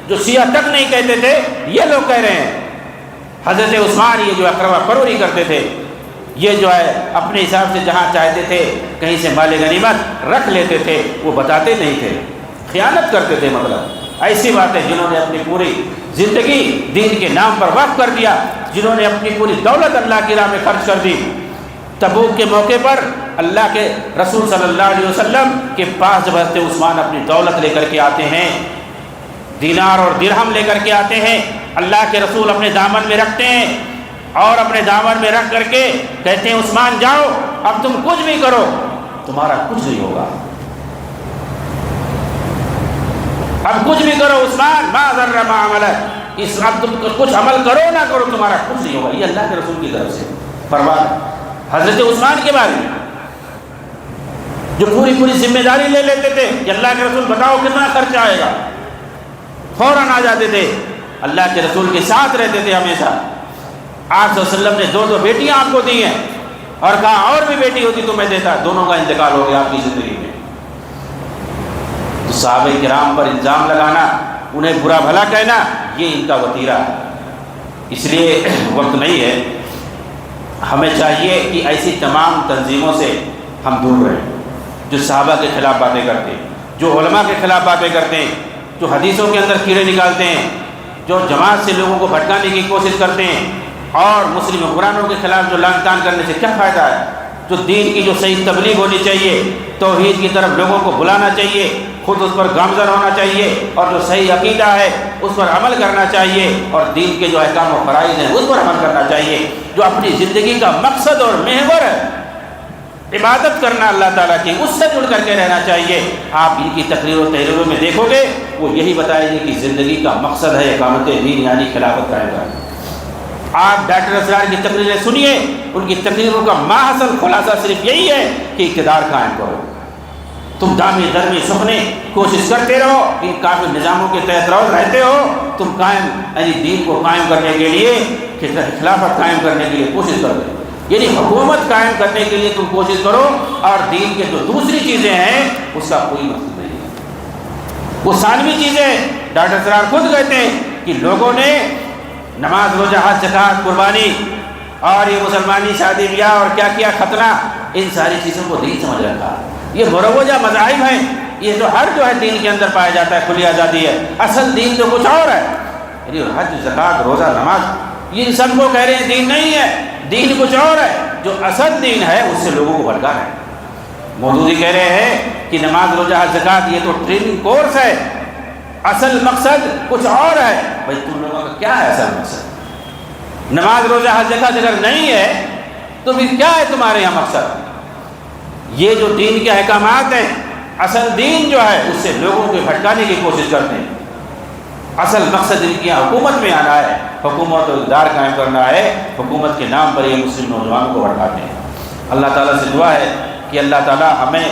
جو شیعہ تک نہیں کہتے تھے یہ لوگ کہہ رہے ہیں۔ حضرت عثمان یہ جو اقربا پروری کرتے تھے، یہ جو ہے اپنے حساب سے جہاں چاہتے تھے کہیں سے مال غنیمت رکھ لیتے تھے، وہ بتاتے نہیں تھے، خیانت کرتے تھے۔ مطلب ایسی باتیں جنہوں نے اپنی پوری زندگی دین کے نام پر وقف کر دیا، جنہوں نے اپنی پوری دولت اللہ کی راہ میں خرچ کر دی۔ تبوک کے موقع پر اللہ کے رسول صلی اللہ علیہ وسلم کے پاس جب حضرت عثمان اپنی دولت لے کر کے آتے ہیں، دینار اور درہم لے کر کے آتے ہیں، اللہ کے رسول اپنے دامن میں رکھتے ہیں اور اپنے دامن میں رکھ کر کے کہتے ہیں عثمان جاؤ، اب تم کچھ بھی کرو تمہارا کچھ نہیں ہوگا، اب کچھ بھی کرو عثمان ما ضر ما عملک، اب تم کچھ عمل کرو نہ کرو تمہارا کچھ نہیں ہوگا۔ یہ اللہ کے رسول کی طرف سے فرمان حضرت عثمان کے بارے میں، جو پوری ذمہ داری لے لیتے تھے کہ اللہ کے رسول بتاؤ کتنا خرچہ آئے گا، فوراً آ جاتے تھے، اللہ کے رسول کے ساتھ رہتے تھے ہمیشہ۔ آپ صلی اللہ علیہ وسلم نے 2 بیٹیاں آپ کو دی ہیں اور کہا اور بھی بیٹی ہوتی تو میں دیتا، دونوں کا انتقال ہو گیا آپ کی زندگی میں۔ تو صحابہ کرام پر الزام لگانا، انہیں برا بھلا کہنا، یہ ان کا وتیرہ ہے۔ اس لیے وقت نہیں ہے، ہمیں چاہیے کہ ایسی تمام تنظیموں سے ہم دور رہیں جو صحابہ کے خلاف باتیں کرتے ہیں، جو علماء کے خلاف باتیں کرتے ہیں، جو حدیثوں کے اندر کیڑے نکالتے ہیں، جو جماعت سے لوگوں کو بھٹکانے کی کوشش کرتے ہیں، اور مسلم حکمرانوں کے خلاف جو لعن طعن کرنے سے کیا فائدہ ہے؟ جو دین کی جو صحیح تبلیغ ہونی چاہیے، توحید کی طرف لوگوں کو بلانا چاہیے، خود اس پر گامزن ہونا چاہیے، اور جو صحیح عقیدہ ہے اس پر عمل کرنا چاہیے، اور دین کے جو احکام و فرائض ہیں اس پر عمل کرنا چاہیے۔ جو اپنی زندگی کا مقصد اور محور ہے عبادت کرنا اللہ تعالیٰ کی، اس سے جڑ کر کے رہنا چاہیے۔ آپ ان کی تقریر و تحریروں میں دیکھو گے وہ یہی بتائیں گے کہ زندگی کا مقصد ہے اقامت دین یعنی خلافت قائم کرنا۔ آپ ڈاکٹر اسرار کی تقریریں سنیے، ان کی تقریروں کا ماحصل خلاصہ صرف یہی ہے کہ اقتدار قائم کرو، تم دامی درمی سخنے کوشش کرتے رہو، ان کافی نظاموں کے تحت رہتے ہو، تم قائم یعنی دین کو قائم کرنے کے لیے، خلافت قائم کرنے کے لیے کوشش کرو، یعنی حکومت قائم کرنے کے لیے تم کوشش کرو، اور دین کے جو دوسری چیزیں ہیں اس کا کوئی مقصد نہیں ہے، وہ ثانوی چیزیں۔ ڈاکٹر اسرار خود کہتے ہیں کہ لوگوں نے نماز روزہ حج زکوٰۃ قربانی اور یہ مسلمانی شادی بیاہ اور کیا کیا ختنہ، ان ساری چیزوں کو دین سمجھ رکھا۔ یہ مروجہ مذاہب ہیں، یہ جو ہر جو ہے دین کے اندر پایا جاتا ہے کھلی آزادی ہے، اصل دین تو کچھ اور ہے۔ یعنی حج زکوٰۃ روزہ نماز یہ سب کو کہہ رہے ہیں دین نہیں ہے، دین کچھ اور ہے، جو اصل دین ہے اس سے لوگوں کو بھٹکا ہے۔ مودودی کہہ رہے ہیں کہ نماز روزہ حج زکوٰۃ یہ تو ٹریننگ کورس ہے، اصل مقصد کچھ اور ہے۔ بھائی تم لوگوں کا کیا ہے اصل مقصد؟ نماز روزہ حج زکوٰۃ اگر نہیں ہے تو پھر کیا ہے تمہارے یہاں مقصد؟ یہ جو دین کے احکامات ہیں، اصل دین جو ہے اس سے لوگوں کو بھٹکانے کی کوشش کرتے ہیں۔ اصل مقصد ان کی حکومت میں آنا ہے، حکومت و اقتدار قائم کرنا ہے، حکومت کے نام پر یہ مسلم نوجوانوں کو بھٹکاتے ہیں۔ اللہ تعالیٰ سے دعا ہے کہ اللہ تعالیٰ ہمیں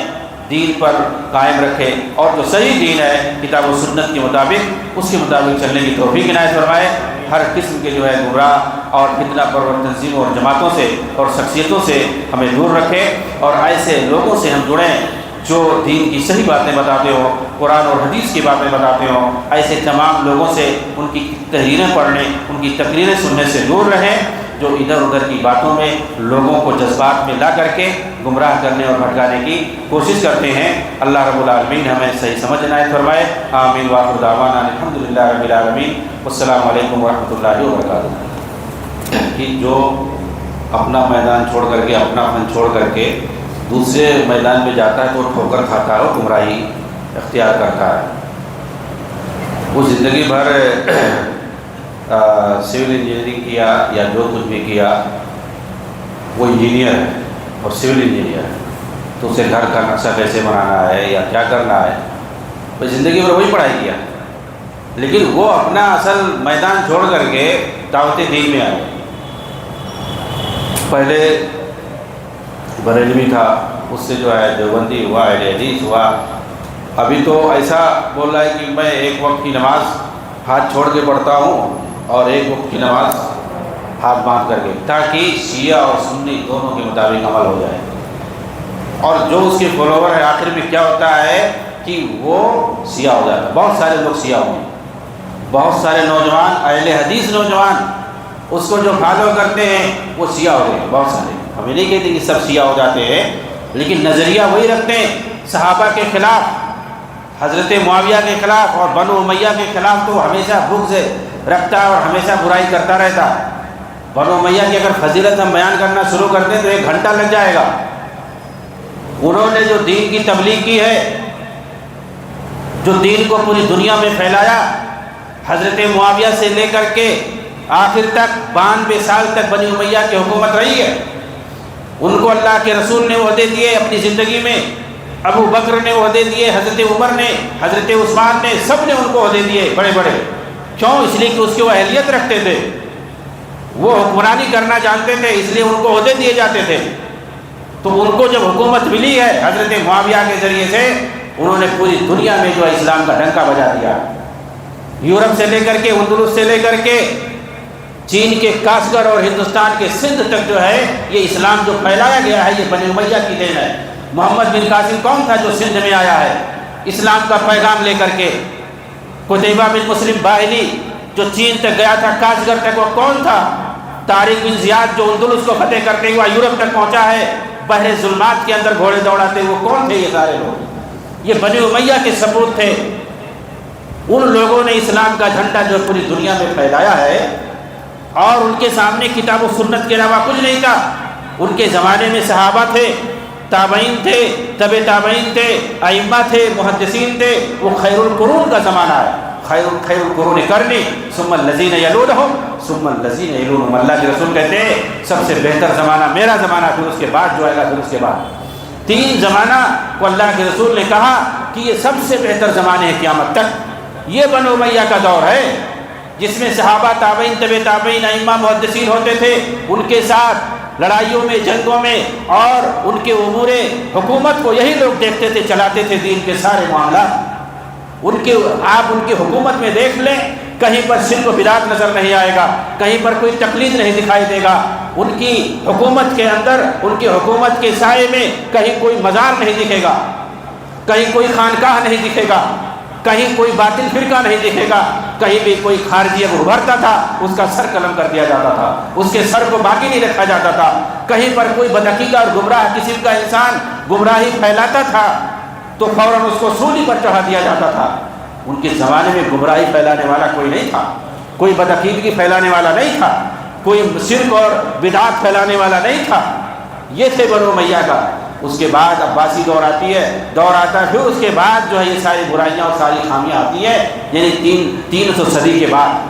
دین پر قائم رکھے، اور جو صحیح دین ہے کتاب و سنت کے مطابق اس کے مطابق چلنے کی توفیق عنایت فرمائے۔ ہر قسم کے جو ہے گمراہ اور فتنہ پرور تنظیموں اور جماعتوں سے اور شخصیتوں سے ہمیں دور رکھے، اور ایسے لوگوں سے ہم جڑیں جو دین کی صحیح باتیں بتاتے ہوں، قرآن اور حدیث کی باتیں بتاتے ہوں۔ ایسے تمام لوگوں سے ان کی تحریریں پڑھنے، ان کی تقریریں سننے سے دور رہیں جو ادھر ادھر کی باتوں میں لوگوں کو جذبات میں لا کر کے گمراہ کرنے اور بھٹکانے کی کوشش کرتے ہیں۔ اللہ رب العالمین ہمیں صحیح سمجھ عنایت فرمائے۔ آمین وآخر دعوانا الحمدللہ رب العالمین، والسلام علیکم ورحمۃ اللہ وبرکاتہ۔ کہ جو اپنا میدان چھوڑ کر کے، اپنا فن چھوڑ کر کے دوسرے میدان میں جاتا ہے تو ٹھوکر کھاتا ہے، وہ گمراہی اختیار کرتا ہے۔ وہ زندگی بھر سول انجینئرنگ کیا یا جو کچھ بھی کیا، وہ انجینئر ہے اور سول انجینئر ہے، تو اسے گھر کا نقشہ کیسے بنانا ہے یا کیا کرنا ہے، وہ زندگی بھر وہی پڑھائی کیا، لیکن وہ اپنا اصل میدان چھوڑ کر کے دعوت دین میں آئے۔ پہلے بریلوی تھا، اس سے جو ہے دیوبندی ہوا، اہل حدیث ہوا، ابھی تو ایسا بول رہا ہے کہ میں ایک وقت کی نماز ہاتھ چھوڑ کے پڑھتا ہوں اور ایک وقت کی نماز ہاتھ باندھ کر کے، تاکہ شیعہ اور سنی دونوں کے مطابق عمل ہو جائے۔ اور جو اس کے فالوور ہے آخر میں کیا ہوتا ہے کہ وہ شیعہ ہو جاتا ہے۔ بہت سارے لوگ شیعہ ہوئے، بہت سارے نوجوان اہل حدیث نوجوان اس کو جو فالو کرتے ہیں وہ شیعہ ہو گئے بہت سارے. ہمیں نہیں کہتے کہ سب شیعہ ہو جاتے ہیں، لیکن نظریہ وہی رکھتے ہیں. صحابہ کے خلاف، حضرت معاویہ کے خلاف اور بنو امیہ کے خلاف تو ہمیشہ بغض رکھتا اور ہمیشہ برائی کرتا رہتا. بنو امیہ کی اگر فضیلت ہم بیان کرنا شروع کرتے ہیں تو 1 گھنٹہ لگ جائے گا. انہوں نے جو دین کی تبلیغ کی ہے، جو دین کو پوری دنیا میں پھیلایا، حضرت معاویہ سے لے کر کے آخر تک 92 سال تک بنی امیہ کی حکومت رہی ہے. ان کو اللہ کے رسول نے عہدے دیے اپنی زندگی میں، ابو بکر نے عہدے دیے، حضرت عمر نے، حضرت عثمان نے، سب نے ان کو عہدے دیے بڑے بڑے. کیوں؟ اس لیے کہ اس کی وہ اہلیت رکھتے تھے، وہ حکمرانی کرنا جانتے تھے، اس لیے ان کو عہدے دیے جاتے تھے. تو ان کو جب حکومت ملی ہے حضرت معاویہ کے ذریعے سے، انہوں نے پوری دنیا میں جو ہے اسلام کا ڈنکا بجا دیا. یورپ سے لے کر کے، اندلس سے لے کر کے چین کے کاشغر اور ہندوستان کے سندھ تک جو ہے یہ اسلام جو پھیلایا گیا ہے یہ بنی امیہ کی دین ہے. محمد بن قاسم کون تھا جو سندھ میں آیا ہے اسلام کا پیغام لے کر کے؟ قتیبہ بن مسلم باہلی جو چین تک گیا تھا، کاشغر تک، وہ کون تھا؟ طارق بن زیاد جو اندلس کو فتح کرتے ہوا یورپ تک پہنچا ہے، بحر ظلمات کے اندر گھوڑے دوڑاتے، وہ کون تھے؟ یہ سارے لوگ یہ بنی امیہ کے سپوت تھے. ان لوگوں نے اسلام کا جھنڈا جو پوری دنیا میں پھیلایا ہے، اور ان کے سامنے کتاب و سنت کے علاوہ کچھ نہیں تھا. ان کے زمانے میں صحابہ تھے، تابعین تھے، تبع تابعین تھے، ائمہ تھے، محدثین تھے. وہ خیر القرون کا زمانہ ہے. خیر القرون قرنی ثم الذین یلونہم ثم الذین یلونہم. اللہ کے رسول کہتے ہیں سب سے بہتر زمانہ میرا زمانہ، پھر اس کے بعد جو آئے گا، پھر اس کے بعد. 3 زمانہ کو اللہ کے رسول نے کہا کہ یہ سب سے بہتر زمانے ہیں قیامت تک. یہ بنو امیہ کا دور ہے جس میں صحابہ، تابعین، تبع تابعین، ائمہ، محدثین ہوتے تھے. ان کے ساتھ لڑائیوں میں، جنگوں میں، اور ان کے امور حکومت کو یہی لوگ دیکھتے تھے، چلاتے تھے دین کے سارے معاملات. آپ ان کی حکومت میں دیکھ لیں، کہیں پر شرک و بدعت نظر نہیں آئے گا، کہیں پر کوئی تقلید نہیں دکھائی دے گا. ان کی حکومت کے اندر، ان کی حکومت کے سائے میں کہیں کوئی مزار نہیں دکھے گا، کہیں کوئی خانقاہ نہیں دکھے گا، کہیں کوئی باطل فرقہ نہیں دکھے گا. کہیں بھی کوئی خارجی اگر ابھرتا تھا اس کا سر قلم کر دیا جاتا تھا، اس کے سر کو باقی نہیں رکھا جاتا تھا. کہیں پر کوئی بدعقیدہ اور گمراہ قسم کا انسان گمراہی پھیلاتا تھا تو فوراً اس کو سولی پر چڑھا دیا جاتا تھا. ان کے زمانے میں گمراہی پھیلانے والا کوئی نہیں تھا، کوئی بدعقیدگی پھیلانے والا نہیں تھا، کوئی شرک اور بدعت پھیلانے والا نہیں تھا. یہ تھے بنو امیہ کا. اس کے بعد عباسی دور آتی ہے، دور آتا ہے، پھر اس کے بعد جو ہے یہ ساری برائیاں اور ساری خامیاں آتی ہیں. یعنی 300 صدی کے بعد،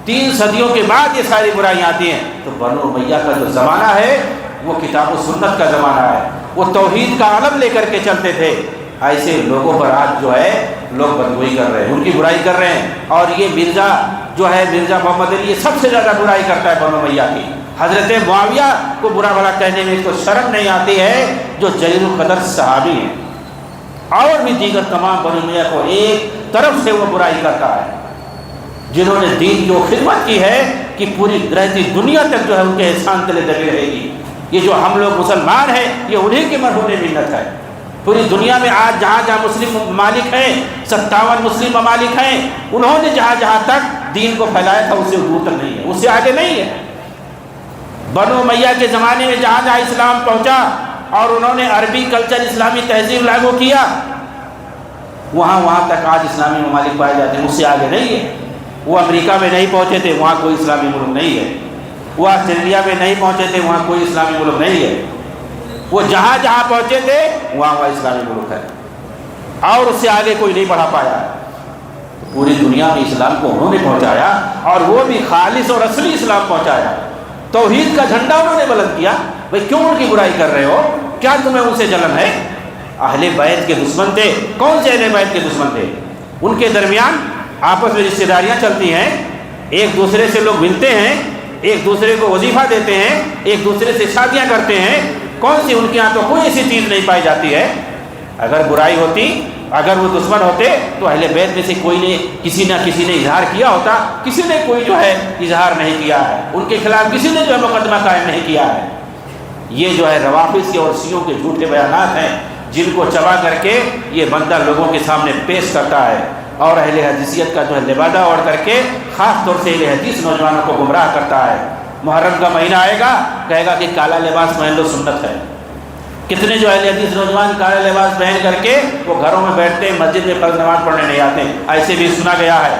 3 صدیوں کے بعد یہ ساری برائیاں آتی ہیں. تو بنو امیہ کا جو زمانہ ہے وہ کتاب و سنت کا زمانہ ہے. وہ توحید کا علم لے کر کے چلتے تھے. ایسے لوگوں پر آج جو ہے لوگ بدگوئی کر رہے ہیں، ان کی برائی کر رہے ہیں. اور یہ مرزا جو ہے، مرزا محمد علی، یہ سب سے زیادہ برائی کرتا ہے بنو امیہ کی. حضرت معاویہ کو برا بھلا کہنے میں اس کو شرم نہیں آتی ہے، جو جلیل القدر صحابی ہیں. اور بھی دیگر تمام بنو امیہ کو ایک طرف سے وہ برائی کرتا ہے، جنہوں نے دین کی وہ خدمت کی ہے کہ پوری رہتی دنیا تک جو ہے ان کے احسان تلے دبی رہے گی. یہ جو ہم لوگ مسلمان ہیں یہ انہیں کی مرہون منت ہے. پوری دنیا میں آج جہاں جہاں مسلم ممالک ہیں، 57 مسلم ممالک ہیں، انہوں نے جہاں جہاں تک دین کو پھیلایا تھا اس سے دور تک نہیں ہے، اس سے آگے نہیں ہے. بنو امیہ کے زمانے میں جہاں جہاں اسلام پہنچا اور انہوں نے عربی کلچر، اسلامی تہذیب لاگو کیا، وہاں تک آج اسلامی ممالک پائے جاتے ہیں، اس سے آگے نہیں ہے. وہ امریکہ میں نہیں پہنچے تھے، وہاں کوئی اسلامی ملک نہیں ہے. وہ آسٹریلیا میں نہیں پہنچے تھے، وہاں کوئی اسلامی ملک نہیں ہے. وہ جہاں جہاں پہنچے تھے وہاں اسلامی ملک ہے، اور اس سے آگے کوئی نہیں بڑھا پایا. پوری دنیا میں اسلام کو انہوں نے پہنچایا، اور وہ بھی خالص اور اصلی اسلام پہنچایا. توحید کا جھنڈا انہوں نے بلند کیا. بھئی کیوں ان کی برائی کر رہے ہو؟ کیا تمہیں ان سے جلن ہے؟ اہل بیت کے دشمن تھے. کون سے اہل بیت کے دشمن تھے؟ ان کے درمیان آپس میں رشتہ داریاں چلتی ہیں، ایک دوسرے سے لوگ ملتے ہیں، ایک دوسرے کو وظیفہ دیتے ہیں، ایک دوسرے سے شادیاں کرتے ہیں. کون سی ان کے یہاں تو کوئی ایسی چیز نہیں پائی جاتی ہے. اگر برائی ہوتی، اگر وہ دشمن ہوتے تو اہل بیت میں سے کوئی نے، کسی نہ کسی نے اظہار کیا ہوتا. کسی نے کوئی جو ہے اظہار نہیں کیا ہے، ان کے خلاف کسی نے جو ہے مقدمہ قائم نہیں کیا ہے. یہ جو ہے روافض کے اور شیعوں کے جھوٹے بیانات ہیں، جن کو چبا کر کے یہ بندہ لوگوں کے سامنے پیش کرتا ہے. اور اہل حدیثیت کا جو ہے لبادہ اوڑھ کر کے خاص طور سے اہل حدیث نوجوانوں کو گمراہ کرتا ہے۔ محرم کا مہینہ آئے گا، کہے گا کہ کالا لباس پہن لو، سنت ہے۔ کتنے جو اہل حدیث نوجوان کالا لباس پہن کر کے وہ گھروں میں بیٹھتے ہیں، مسجد میں فرض نماز پڑھنے نہیں آتے، ایسے بھی سنا گیا ہے۔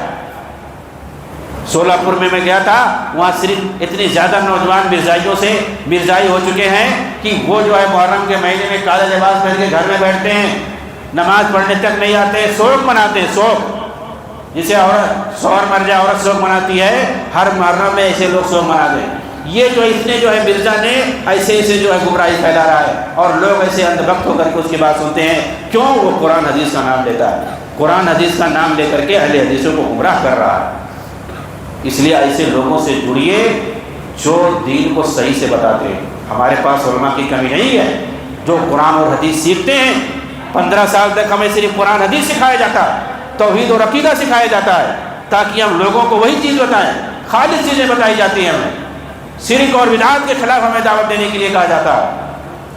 سولہ پور میں گیا تھا، وہاں صرف اتنے زیادہ نوجوان مرزائیوں سے مرزائی ہو چکے ہیں کہ وہ جو ہے محرم کے مہینے میں کالا لباس پہن کے گھر میں بیٹھتے ہیں، نماز پڑھنے تک نہیں آتے، شوق مناتے ہیں، شوق جسے عورت شوہر مر جائے عورت شوق مناتی ہے، ہر محرم میں ایسے لوگ شوق مناتے ہیں۔ یہ جو اتنے جو ہے مرزا نے ایسے جو ہے گمراہی پھیلا رہا ہے، اور لوگ ایسے اندھ بخت ہو کر کے اس کی بات سنتے ہیں۔ کیوں؟ وہ قرآن حدیث کا نام لیتا ہے، قرآن حدیث کا نام لے کر کے اہل حدیثوں کو گمراہ کر رہا ہے۔ اس لیے ایسے لوگوں سے جڑیے جو دین کو صحیح سے بتاتے ہیں۔ ہمارے پاس علماء کی کمی نہیں ہے جو قرآن اور حدیث سیکھتے ہیں۔ 15 سال تک ہمیں صرف قرآن حدیث سکھایا جاتا ہے، توحید اور عقیدہ سکھایا جاتا ہے، تاکہ ہم لوگوں کو وہی چیز بتائیں، خالص چیزیں بتائی جاتی ہیں ہمیں۔ شرک اور بدعات کے خلاف ہمیں دعوت دینے کے لیے کہا جاتا ہے،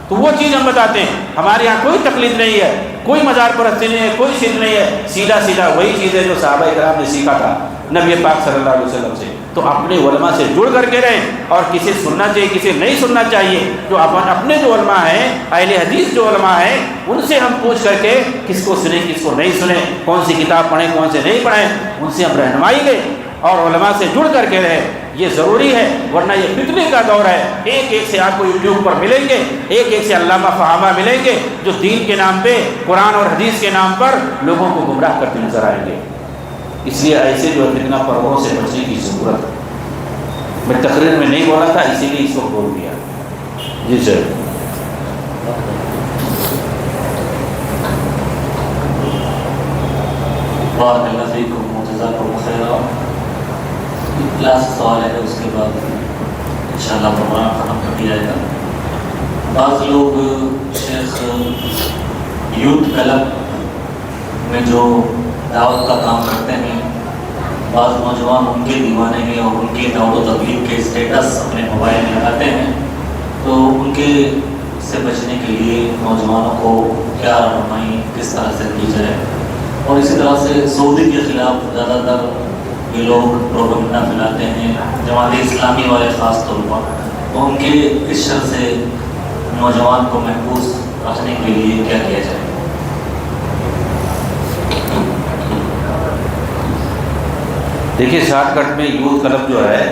تو وہ چیز ہم بتاتے ہیں۔ ہمارے یہاں کوئی تقلید نہیں ہے، کوئی مزار پرستی نہیں ہے، کوئی شرک نہیں ہے، سیدھا سیدھا وہی چیز ہے جو صحابہ کرام نے سیکھا تھا نبی پاک صلی اللہ علیہ وسلم سے۔ تو اپنے علماء سے جڑ کر کے رہیں، اور کسے سننا چاہیے کسے نہیں سننا چاہیے، جو اپنے جو علماء ہیں، اہل حدیث جو علماء ہیں، ان سے ہم پوچھ کر کے کس کو سنیں کس کو نہیں سنیں، کون سی کتاب پڑھیں کون سے نہیں پڑھیں، ان سے ہم رہنمائی لیں اور علماء سے جڑ کر کے رہیں۔ یہ ضروری ہے، ورنہ یہ فتنے کا دور ہے۔ ایک ایک سے آپ کو یوٹیوب پر ملیں گے، ایک ایک سے علامہ فہامہ ملیں گے جو دین کے نام پہ، قرآن اور حدیث کے نام پر لوگوں کو گمراہ کرتے نظر آئیں گے۔ اس لیے ایسے جو فتنہ پروروں سے بچنے کی ضرورت ہے۔ میں تقریر میں نہیں بولا تھا، اسی لیے اس کو بول دیا۔ جی سر۔ بارک اللہ فیکم و جزاکم خیرا۔ لاسٹ سوال ہے، اس کے بعد انشاءاللہ پروگرام ختم کر دیا جائے گا۔ بعض لوگ شیخ یوتھ کلب میں جو دعوت کا کام کرتے ہیں، بعض نوجوان ان کے دیوانے ہیں اور ان کی دعوت و تبلیغ کے اسٹیٹس اپنے موبائل میں لگاتے ہیں، تو ان کے سے بچنے کے لیے نوجوانوں کو کیا رہنمائی کس طرح سے کی جائے؟ اور اسی طرح سے سعودی کے خلاف زیادہ تر یہ لوگ پروپیگنڈا پھیلاتے ہیں، جماعت اسلامی والے خاص طور پر، تو ان کے اس شر سے نوجوان کو محفوظ رکھنے کے لیے کیا کیا جائے؟ دیکھیے، شارٹ کٹ میں یوتھ کلب جو ہے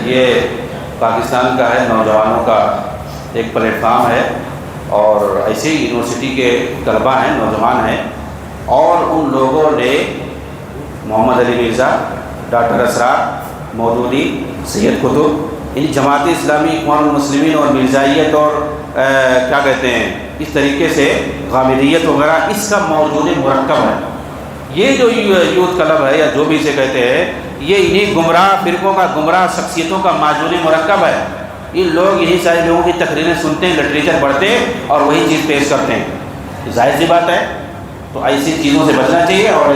یہ پاکستان کا ہے، نوجوانوں کا ایک پلیٹ فارم ہے، اور ایسے ہی یونیورسٹی کے طلباء ہیں، نوجوان ہیں، اور ان لوگوں نے محمد علی مرزا، ڈاکٹر اسرار مودودی، سید قطب، ان جماعت اسلامی، اخوان المسلمین اور مرزائیت اور کیا کہتے ہیں اس طریقے سے غامدیت وغیرہ، اس کا موجود مرکب ہے۔ یہ جو یوتھ کلب ہے یا جو بھی اسے کہتے ہیں، یہ انہی گمراہ فرقوں کا، گمراہ شخصیتوں کا معجون مرکب ہے۔ ان لوگ یہی سارے لوگوں کی تقریریں سنتے ہیں، لٹریچر پڑھتے ہیں اور وہی چیز پیش کرتے ہیں۔ ظاہر سی بات ہے، تو ایسی چیزوں سے بچنا چاہیے، اور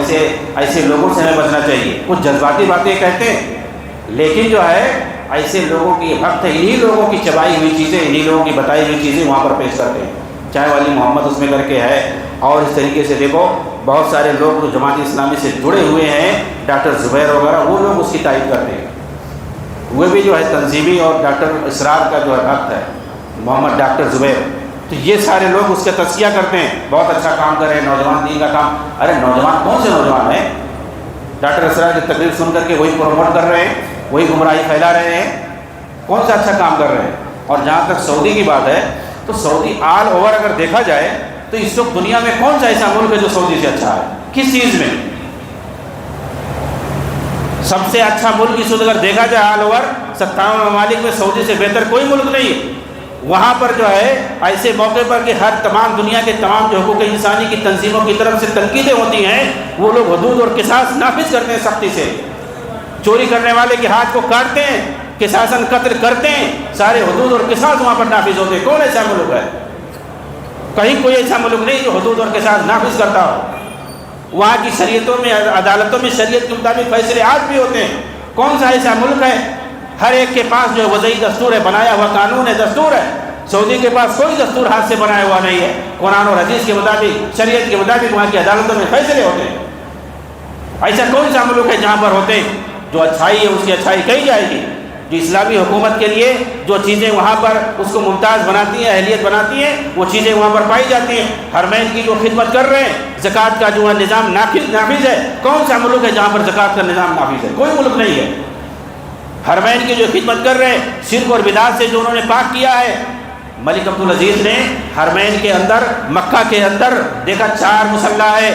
ایسے لوگوں سے ہمیں بچنا چاہیے۔ کچھ جذباتی باتیں کہتے ہیں، لیکن جو ہے ایسے لوگوں کی وقت ہے، انہی لوگوں کی چبائی ہوئی چیزیں، انہی لوگوں کی بتائی ہوئی چیزیں وہاں پر پیش کرتے ہیں، چاہے والی محمد اس میں کر کے ہے، اور اس طریقے سے دیکھو بہت سارے لوگ جو جماعت اسلامی سے جڑے ہوئے ہیں، ڈاکٹر زبیر وغیرہ، وہ لوگ اس کی تائید کرتے ہیں، وہ بھی جو ہے تنظیمی، اور ڈاکٹر اسرار کا جو ہے بھکت ہے محمد ڈاکٹر زبیر، تو یہ سارے لوگ اس کا تزکیہ کرتے ہیں، بہت اچھا کام کر رہے ہیں، نوجوان دین کا کام۔ ارے نوجوان کون سے نوجوان ہیں؟ ڈاکٹر اسرار کی تقریر سن کر کے وہی پروموٹ کر رہے ہیں، وہی گمراہی پھیلا رہے ہیں، کون سا اچھا کام کر رہے ہیں؟ اور جہاں تک سعودی کی بات ہے، تو سعودی آل اوور اگر دیکھا جائے تو اس وقت دنیا میں کون سا ایسا ملک ہے جو سعودی سے اچھا ہے؟ کس چیز میں؟ سب سے اچھا ملک اس وقت اگر دیکھا جائے آل اوور 57 ممالک میں سعودی سے بہتر کوئی ملک نہیں ہے۔ وہاں پر جو ہے ایسے موقع پر کہ ہر تمام دنیا کے تمام جو حقوق انسانی کی تنظیموں کی طرف سے تنقیدیں ہوتی ہیں، وہ لوگ حدود اور قصاص نافذ کرتے ہیں سختی سے، چوری کرنے والے کے ہاتھ کو کاٹتے ہیں، قصاصاً قتل کرتے ہیں، سارے حدود اور قصاص وہاں پر نافذ ہوتے ہیں۔ کون ایسا ملک ہے؟ کہیں کوئی ایسا ملک نہیں جو حدود اور قصاص نافذ کرتا ہو۔ وہاں کی شریعتوں میں، عدالتوں میں شریعت کے مطابق فیصلے آج بھی ہوتے ہیں۔ کون سا ایسا ملک ہے؟ ہر ایک کے پاس جو وضعی دستور ہے، بنایا ہوا قانون ہے، دستور ہے۔ سعودی کے پاس کوئی دستور ہاتھ سے بنایا ہوا نہیں ہے، قرآن اور حدیث کے مطابق، شریعت کے مطابق وہاں کی عدالتوں میں فیصلے ہوتے ہیں۔ ایسا کون سا ملک ہے جہاں پر ہوتے ہیں جو اچھائی ہے اس کی اچھائی کہی جائے گی، جو اسلامی حکومت کے لیے جو چیزیں وہاں پر اس کو ممتاز بناتی ہیں، اہلیت بناتی ہیں، وہ چیزیں وہاں پر پائی جاتی ہیں۔ حرمین کی جو خدمت کر رہے ہیں، زکوٰۃ کا جو نظام نافذ ہے، کون سا ملک ہے جہاں پر زکوٰۃ کا نظام نافذ ہے؟ کوئی ملک نہیں ہے۔ حرمین کی جو خدمت کر رہے ہیں، شرک اور بدعات سے جو انہوں نے پاک کیا ہے، ملک عبدالعزیز نے حرمین کے اندر، مکہ کے اندر دیکھا 4 مصلی ہے،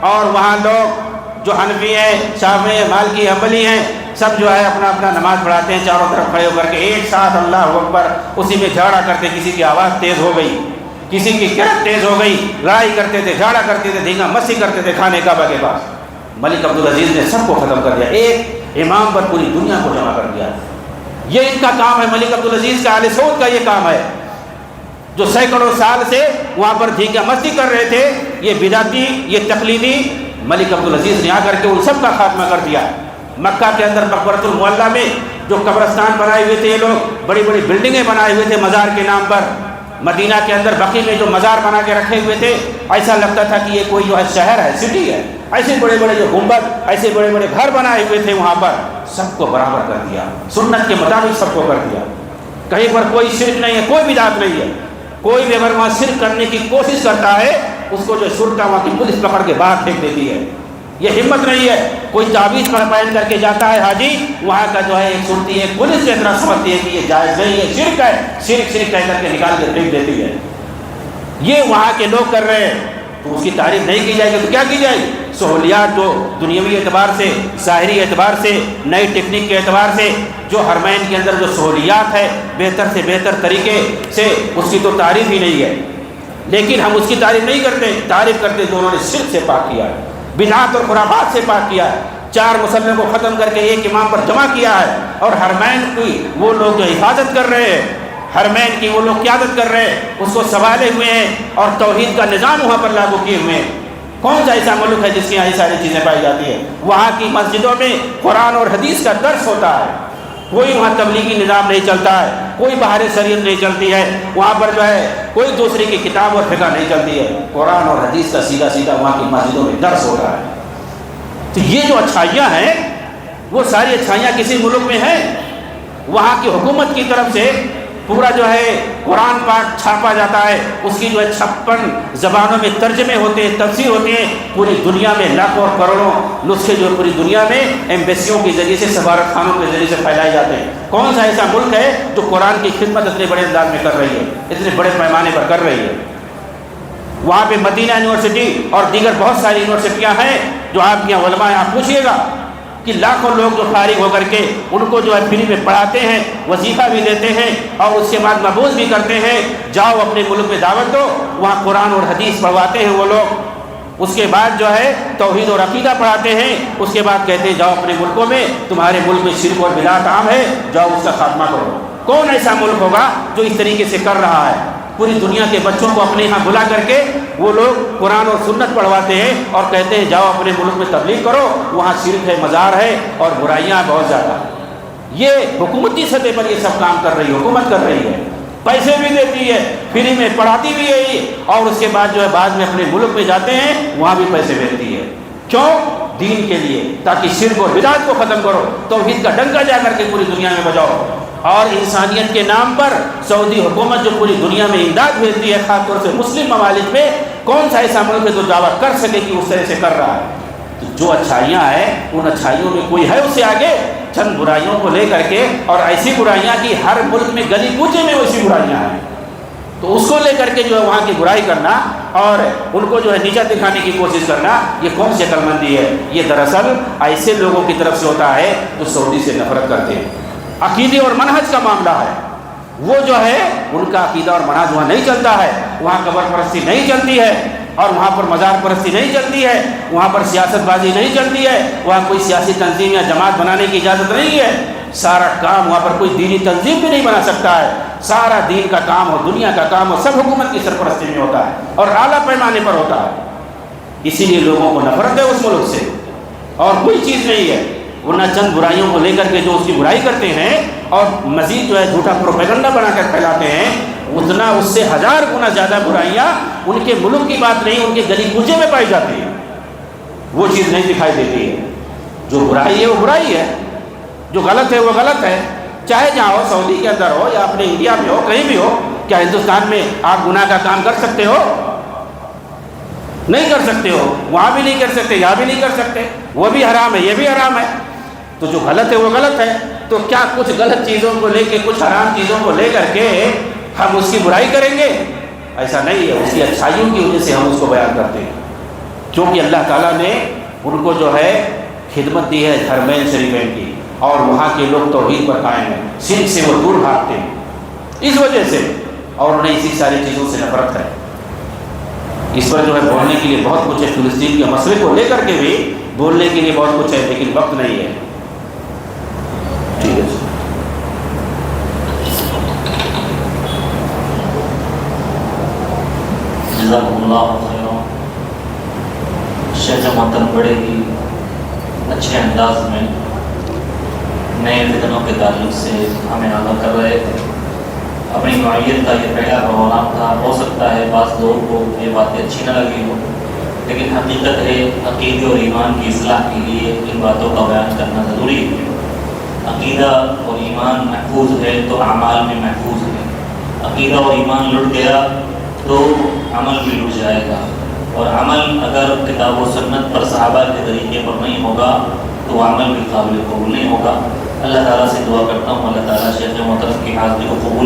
اور وہاں لوگ جو حنفی ہیں، شافعی ہیں، مالکی، حنبلی ہیں، سب جو ہے اپنا اپنا نماز پڑھاتے ہیں چاروں طرف کھڑے ہو کر کے ایک ساتھ اللہ اکبر، اسی میں جھگڑا کرتے، کسی کی آواز تیز ہو گئی، کسی کی کرت تیز ہو گئی، لڑائی کرتے تھے، جھگڑا کرتے تھے، دھینگا مستی کرتے تھے کھانے کعبہ کے پاس۔ ملک عبدالعزیز نے سب کو ختم کر دیا، ایک امام پر پوری دنیا کو جمع کر دیا۔ یہ ان کا کام ہے، ملک عبدالعزیز کا، اہل سعود کا یہ کام ہے، جو سینکڑوں سال سے وہاں پر دھینگا مستی کر رہے تھے، یہ بدعتی، یہ تقلیدی، ملک عبدالعزیز نے آ کر کے ان سب کا خاتمہ کر دیا۔ مکہ کے اندر مقبرۃ المعلیٰ میں جو قبرستان بنائے ہوئے تھے یہ لوگ، بڑی بڑی بلڈنگیں بنائے ہوئے تھے مزار کے نام پر۔ مدینہ کے اندر بقیع میں جو مزار بنا کے رکھے ہوئے تھے، ایسا لگتا تھا کہ یہ کوئی جو ہے شہر ہے، سٹی ہے۔ ایسے بڑے بڑے جو گنبد، ایسے بڑے بڑے گھر بنائے ہوئے تھے وہاں پر، سب کو برابر کر دیا، سنت کے مطابق سب کو کر دیا۔ کہیں پر کوئی شرک نہیں ہے، کوئی بدعت نہیں ہے۔ کوئی بھی اگر وہاں شرک کرنے کی کوشش کرتا ہے، اس کو جو شرکا وہاں کی پولیس پکڑ کے باہر پھینک دیتی ہے۔ یہ ہمت نہیں ہے۔ کوئی تعویذ پہن کر کے جاتا ہے حاجی، وہاں کا جو ہے ایک سنتی ہے، پولیس اس طرح سمجھتی ہے کہ یہ جائز نہیں ہے، شرک ہے، شرک کہہ کر کے نکال کے پھینک دیتی ہے۔ یہ وہاں کے لوگ کر رہے ہیں، تو اس کی تعریف نہیں کی جائے گی تو کیا کی جائے گی؟ سہولیات جو دنیاوی اعتبار سے، ظاہری اعتبار سے، نئی ٹیکنیک کے اعتبار سے جو حرمین کے اندر جو سہولیات ہے بہتر سے بہتر طریقے سے، اس کی تو تعریف ہی نہیں ہے۔ لیکن ہم اس کی تعریف نہیں کرتے، تعریف کرتے جو انہوں نے شرک سے پاک کیا ہے، بدعات اور خرافات سے پاک کیا ہے، 4 مصلی کو ختم کر کے ایک امام پر جمع کیا ہے، اور حرمین کی وہ لوگ جو حفاظت کر رہے ہیں، حرمین کی وہ لوگ قیادت کر رہے ہیں، اس کو سنبھالے ہوئے ہیں، اور توحید کا نظام وہاں پر لاگو کیے ہوئے ہیں۔ کون سا ایسا ملک ہے جس کے یہاں یہ ساری چیزیں پائی جاتی ہیں؟ وہاں کی مسجدوں میں قرآن اور حدیث کا درس ہوتا ہے، کوئی وہاں تبلیغی نظام نہیں چلتا ہے، کوئی باہر شریعت نہیں چلتی ہے، وہاں پر جو ہے کوئی دوسری کی کتاب اور فقہ نہیں چلتی ہے، قرآن اور حدیث کا سیدھا سیدھا وہاں کی مسجدوں میں درس ہوتا ہے۔ تو یہ جو اچھائیاں ہیں، وہ ساری اچھائیاں کسی ملک میں ہیں؟ وہاں کی حکومت کی طرف سے پورا جو ہے قرآن پاک چھاپا جاتا ہے، اس کی جو ہے 56 زبانوں میں ترجمے ہوتے ہیں، تفسیر ہوتے ہیں، پوری دنیا میں لاکھوں اور کروڑوں نسخے جو پوری دنیا میں ایمبیسیوں کے ذریعے سے، سفارت خانوں کے ذریعے سے پھیلائے جاتے ہیں۔ کون سا ایسا ملک ہے جو قرآن کی خدمت اتنے بڑے انداز میں کر رہی ہے، اتنے بڑے پیمانے پر کر رہی ہے؟ وہاں پہ مدینہ یونیورسٹی اور دیگر بہت ساری یونیورسٹیاں ہیں، جو آپ کے یہاں علماء ہیں، آپ پوچھئے گا کہ لاکھوں لوگ جو فارغ ہو کر کے ان کو جو ہے فری میں پڑھاتے ہیں، وظیفہ بھی دیتے ہیں، اور اس کے بعد مبعوث بھی کرتے ہیں، جاؤ اپنے ملک میں دعوت دو، وہاں قرآن اور حدیث پڑھواتے ہیں وہ لوگ، اس کے بعد جو ہے توحید اور عقیدہ پڑھاتے ہیں، اس کے بعد کہتے ہیں جاؤ اپنے ملکوں میں، تمہارے ملک میں شرک اور بدعت عام ہے، جاؤ اس کا خاتمہ کرو۔ کون ایسا ملک ہوگا جو اس طریقے سے کر رہا ہے؟ پوری دنیا کے بچوں کو اپنے یہاں بلا کر کے وہ لوگ قرآن اور سنت پڑھواتے ہیں، اور کہتے ہیں جاؤ اپنے ملک میں تبلیغ کرو، وہاں شرک ہے، مزار ہے، اور برائیاں بہت زیادہ۔ یہ حکومتی سطح پر یہ سب کام کر رہی ہے، حکومت کر رہی ہے، پیسے بھی دیتی ہے، فری میں پڑھاتی بھی ہے یہ، اور اس کے بعد جو ہے بعد میں اپنے ملک میں جاتے ہیں، وہاں بھی پیسے دیتی ہے۔ کیوں؟ دین کے لیے، تاکہ شرک اور بدعت کو ختم کرو، توحید کا ڈنکا جا کر کے پوری دنیا میں بجاؤ۔ اور انسانیت کے نام پر سعودی حکومت جو پوری دنیا میں امداد بھیجتی ہے، خاص طور سے مسلم ممالک میں، کون سا ایسا ملک ہے جو دعویٰ کر سکے کہ اس طرح سے کر رہا ہے؟ تو جو اچھائیاں ہیں، ان اچھائیوں میں کوئی ہے اس سے آگے؟ چند برائیوں کو لے کر کے، اور ایسی برائیاں کہ ہر ملک میں گلی کوچے میں ویسی برائیاں ہیں، تو اس کو لے کر کے جو ہے وہاں کی برائی کرنا اور ان کو جو ہے نیچا دکھانے کی کوشش کرنا، یہ کون سی عقل مندی ہے؟ یہ دراصل ایسے لوگوں کی طرف سے ہوتا ہے جو سعودی سے نفرت کرتے ہیں۔ عقیدے اور منہج کا معاملہ ہے، وہ جو ہے ان کا عقیدہ اور منہج وہاں نہیں چلتا ہے، وہاں قبر پرستی نہیں چلتی ہے، اور وہاں پر مزار پرستی نہیں چلتی ہے، وہاں پر سیاست بازی نہیں چلتی ہے، وہاں کوئی سیاسی تنظیم یا جماعت بنانے کی اجازت نہیں ہے، سارا کام وہاں پر کوئی دینی تنظیم بھی نہیں بنا سکتا ہے، سارا دین کا کام ہو، دنیا کا کام ہو، سب حکومت کی سرپرستی میں ہوتا ہے اور اعلیٰ پیمانے پر ہوتا ہے۔ اسی لیے لوگوں کو نفرت ہے اس ملک سے، اور کوئی چیز نہیں ہے، ورنہ چند برائیوں کو لے کر کے جو اس کی برائی کرتے ہیں اور مزید جو ہے جھوٹا پروپیگنڈا بنا کر پھیلاتے ہیں، اتنا اس سے 1000 گنا زیادہ برائیاں ان کے ملک کی بات نہیں، ان کے گلی کوچے میں پائی جاتی ہیں۔ وہ چیز نہیں دکھائی دیتی ہے. جو برائی ہے وہ برائی ہے، جو غلط ہے وہ غلط ہے. چاہے جہاں ہو، سعودی کے اندر ہو یا اپنے انڈیا میں ہو، کہیں بھی ہو. کیا ہندوستان میں آپ گناہ کا کام کر سکتے ہو؟ نہیں کر سکتے ہو. وہاں بھی نہیں کر سکتے، یہاں بھی نہیں کر سکتے. وہ بھی حرام ہے، یہ بھی حرام ہے. تو جو غلط ہے وہ غلط ہے. تو کیا کچھ غلط چیزوں کو لے کے، کچھ حرام چیزوں کو لے کر کے ہم اس کی برائی کریں گے؟ ایسا نہیں ہے. اس کی اچھائیوں کی وجہ سے ہم اس کو بیان کرتے ہیں، کیونکہ اللہ تعالیٰ نے ان کو جو ہے خدمت دی ہے حرمین شریفین کی، اور وہاں کے لوگ توحید پر قائم ہیں. شرک سے وہ دور بھاگتے ہیں اس وجہ سے، اور انہیں اسی ساری چیزوں سے نفرت ہے. اس پر جو ہے بولنے کے لیے بہت کچھ ہے. فلسطین کے مسئلے کو لے کر کے بھی بولنے کے لیے بہت کچھ ہے، لیکن وقت نہیں ہے. ٹھیک ہے. جزاکم اللہ خیرا. شیخ محترم بڑے ہی اچھے انداز میں نئے فتنوں کے تعلق سے ہمیں آگاہ کر رہے تھے. اپنی نوعیت کا یہ پہلا پروگرام تھا. ہو سکتا ہے بعض لوگوں کو یہ باتیں اچھی نہ لگی ہو، لیکن حقیقت ہے عقیدے اور ایمان کی اصلاح کے لیے ان باتوں کا بیان کرنا ضروری ہے. عقیدہ اور ایمان محفوظ ہے تو اعمال میں محفوظ ہے. عقیدہ اور ایمان لٹ گیا تو عمل بھی لٹ جائے گا، اور عمل اگر کتاب و سنت پر صحابہ کے طریقے پر نہیں ہوگا تو عمل بھی قابل قبول نہیں ہوگا. اللہ تعالیٰ سے دعا کرتا ہوں اللہ تعالیٰ شیخ محترم کی حاضری کو قبول